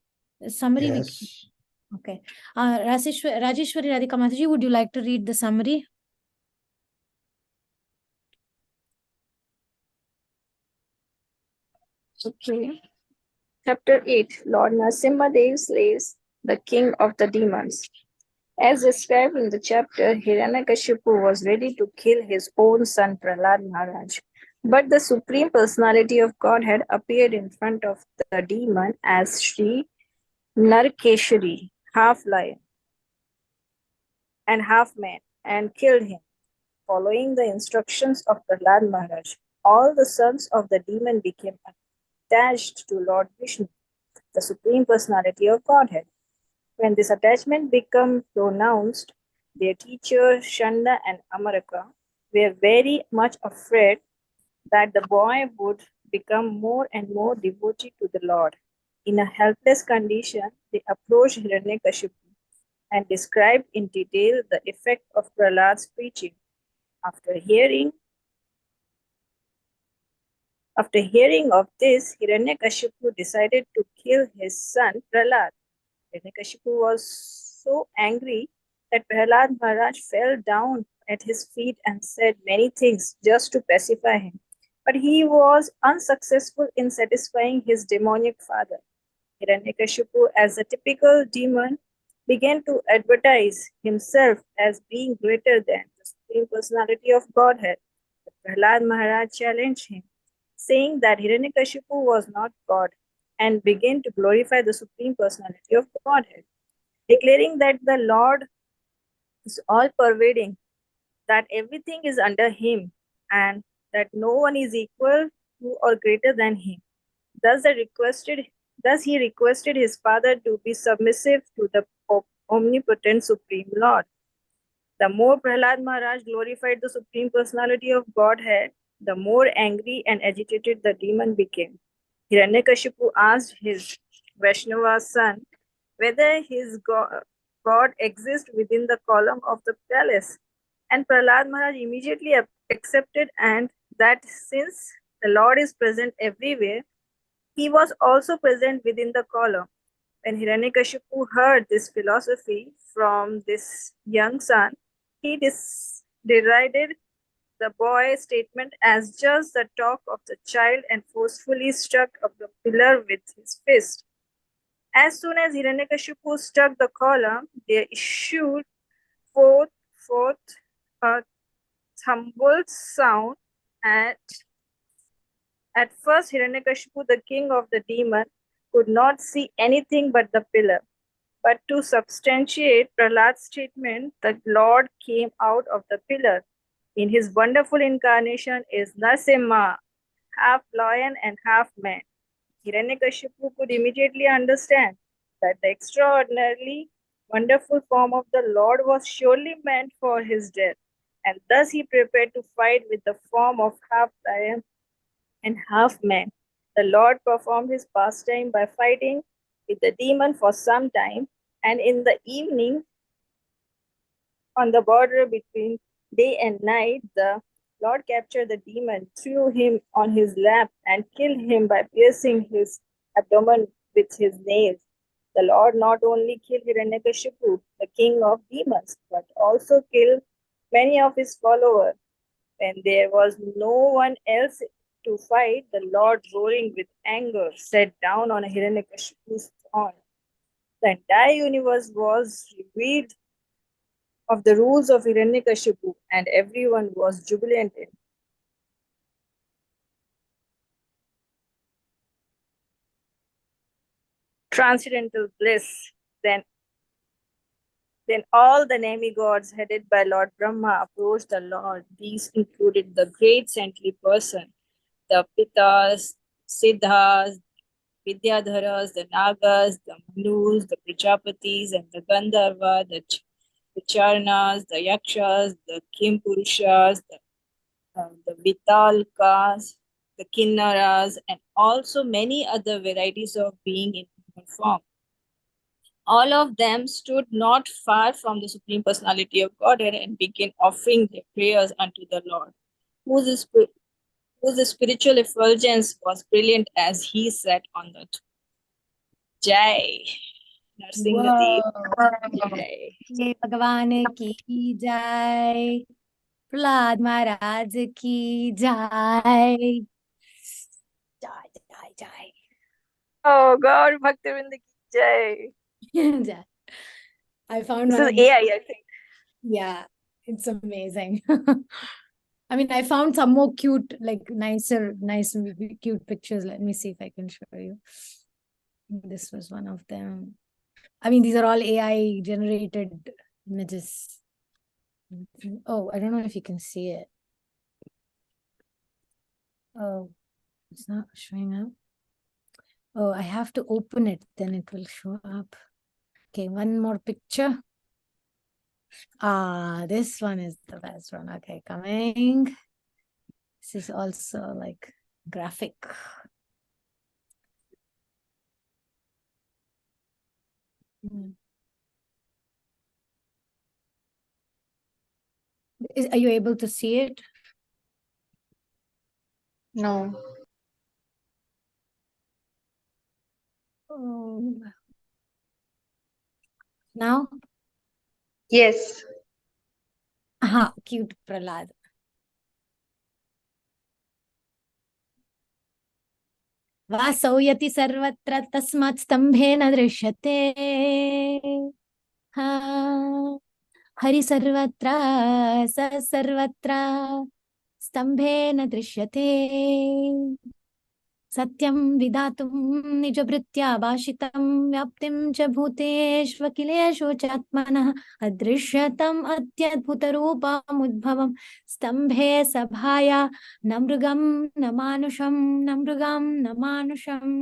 Summary. Yes. Okay. Rajeshwari Radhika Mataji, would you like to read the summary? Okay. Chapter 8, Lord Narasimhadev slays the king of the demons. As described in the chapter, Hiranyakashipu was ready to kill his own son Prahlad Maharaj. But the Supreme Personality of Godhead appeared in front of the demon as Sri Narkeshari, half lion and half man, and killed him. Following the instructions of Prahlad Maharaj, all the sons of the demon became attached to Lord Vishnu, the Supreme Personality of Godhead. When this attachment became pronounced, their teachers Shanda and Amaraka were very much afraid that the boy would become more and more devoted to the Lord. In a helpless condition, they approached Hiranyakashipu and described in detail the effect of Prahlad's preaching. After hearing of this, Hiranyakashipu decided to kill his son Prahlad. Hiranyakashipu was so angry that Prahlad Maharaj fell down at his feet and said many things just to pacify him. But he was unsuccessful in satisfying his demoniac father. Hiranyakashipu, as a typical demon, began to advertise himself as being greater than the Supreme Personality of Godhead. But Prahlad Maharaj challenged him, saying that Hiranyakashipu was not God, and began to glorify the Supreme Personality of Godhead, declaring that the Lord is all pervading, that everything is under him, and that no one is equal to or greater than him. Thus he requested his father to be submissive to the omnipotent Supreme Lord. The more Prahlad Maharaj glorified the Supreme Personality of Godhead, the more angry and agitated the demon became. Hiranyakashipu asked his Vaishnava son whether his God exists within the column of the palace. And Prahlad Maharaj immediately accepted, and that since the Lord is present everywhere, he was also present within the column. When Hiranyakashipu heard this philosophy from this young son, he derided the boy's statement as just the talk of the child and forcefully struck up the pillar with his fist. As soon as Hiranyakashipu struck the column, there issued forth a tumbled sound. At first, Hiranyakashipu, the king of the demon, could not see anything but the pillar. But to substantiate Prahlad's statement, the Lord came out of the pillar. In his wonderful incarnation is Narasimha, half lion and half man. Hiranyakashipu could immediately understand that the extraordinarily wonderful form of the Lord was surely meant for his death, and thus he prepared to fight with the form of half lion and half man. The Lord performed his pastime by fighting with the demon for some time, and in the evening, on the border between day and night, the Lord captured the demon, threw him on his lap, and killed him by piercing his abdomen with his nails. The Lord not only killed Hiranyakashipu, the king of demons, but also killed many of his followers. When there was no one else to fight, the Lord, roaring with anger, sat down on Hiranyakashipu's throne. The entire universe was revealed of the rules of Hiranyakashipu, and everyone was jubilant in transcendental bliss. Then all the demigods headed by Lord Brahma approached the Lord. These included the great saintly person, the Pitas, Siddhas, Vidyadharas, the Nagas, the Manus, the Prajapatis, and the Gandharva, the Charnas, the Yakshas, the Kimpurushas, the Vitalkas, the Kinnaras, and also many other varieties of being in human form. All of them stood not far from the Supreme Personality of Godhead and began offering their prayers unto the Lord, whose whose spiritual effulgence was brilliant as he sat on the throne. Jai. Narsingadev. Jai. Jai Bhagavan ki jai. Prahlad Maharaj ki jai. Jai, jai, jai. Oh God, Bhaktivinoda ki jai. Jai. I found This one is of the, AI, I think. yeah, it's amazing. I mean, I found some more cute, like nice, cute pictures. Let me see if I can show you. This was one of them. I mean, these are all AI generated images. Oh, I don't know if you can see it. Oh, it's not showing up. Oh, I have to open it, then it will show up. Okay, one more picture. Ah, this one is the best one. Okay, coming. This is also like graphic. Are you able to see it? No. Oh. Now? Yes. Aha, cute Prahlad. वासौ यति सर्वत्र तस्मात् स्तम्भेन दृश्यते हा हरि सर्वत्र स सर्वत्र स्तम्भेन दृश्यते सत्यं विधातुं निजभृत्या भाषितं व्याप्तिं च भूतेष्वखिलेषु चात्मनः अदृश्यतम् अत्यद्भुतरूपमुद्भवं स्तम्भे सभाया न मृगं न मानुषं न मृगं न मानुषम्.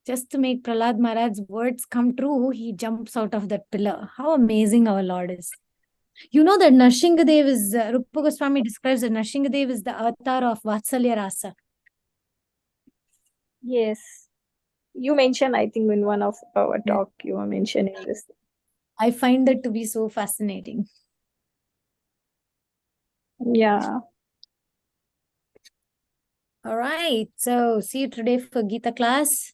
Just to make Prahlad Maharaj's words come true, he jumps out of that pillar. How amazing our Lord is. You know that Narsinghadev is, Rupa Goswami describes that Narsinghadev is the avatar of Vatsalya Rasa. Yes. You mentioned, I think, in one of our talk, you were mentioning this. I find that to be so fascinating. Yeah. All right. So see you today for Gita class.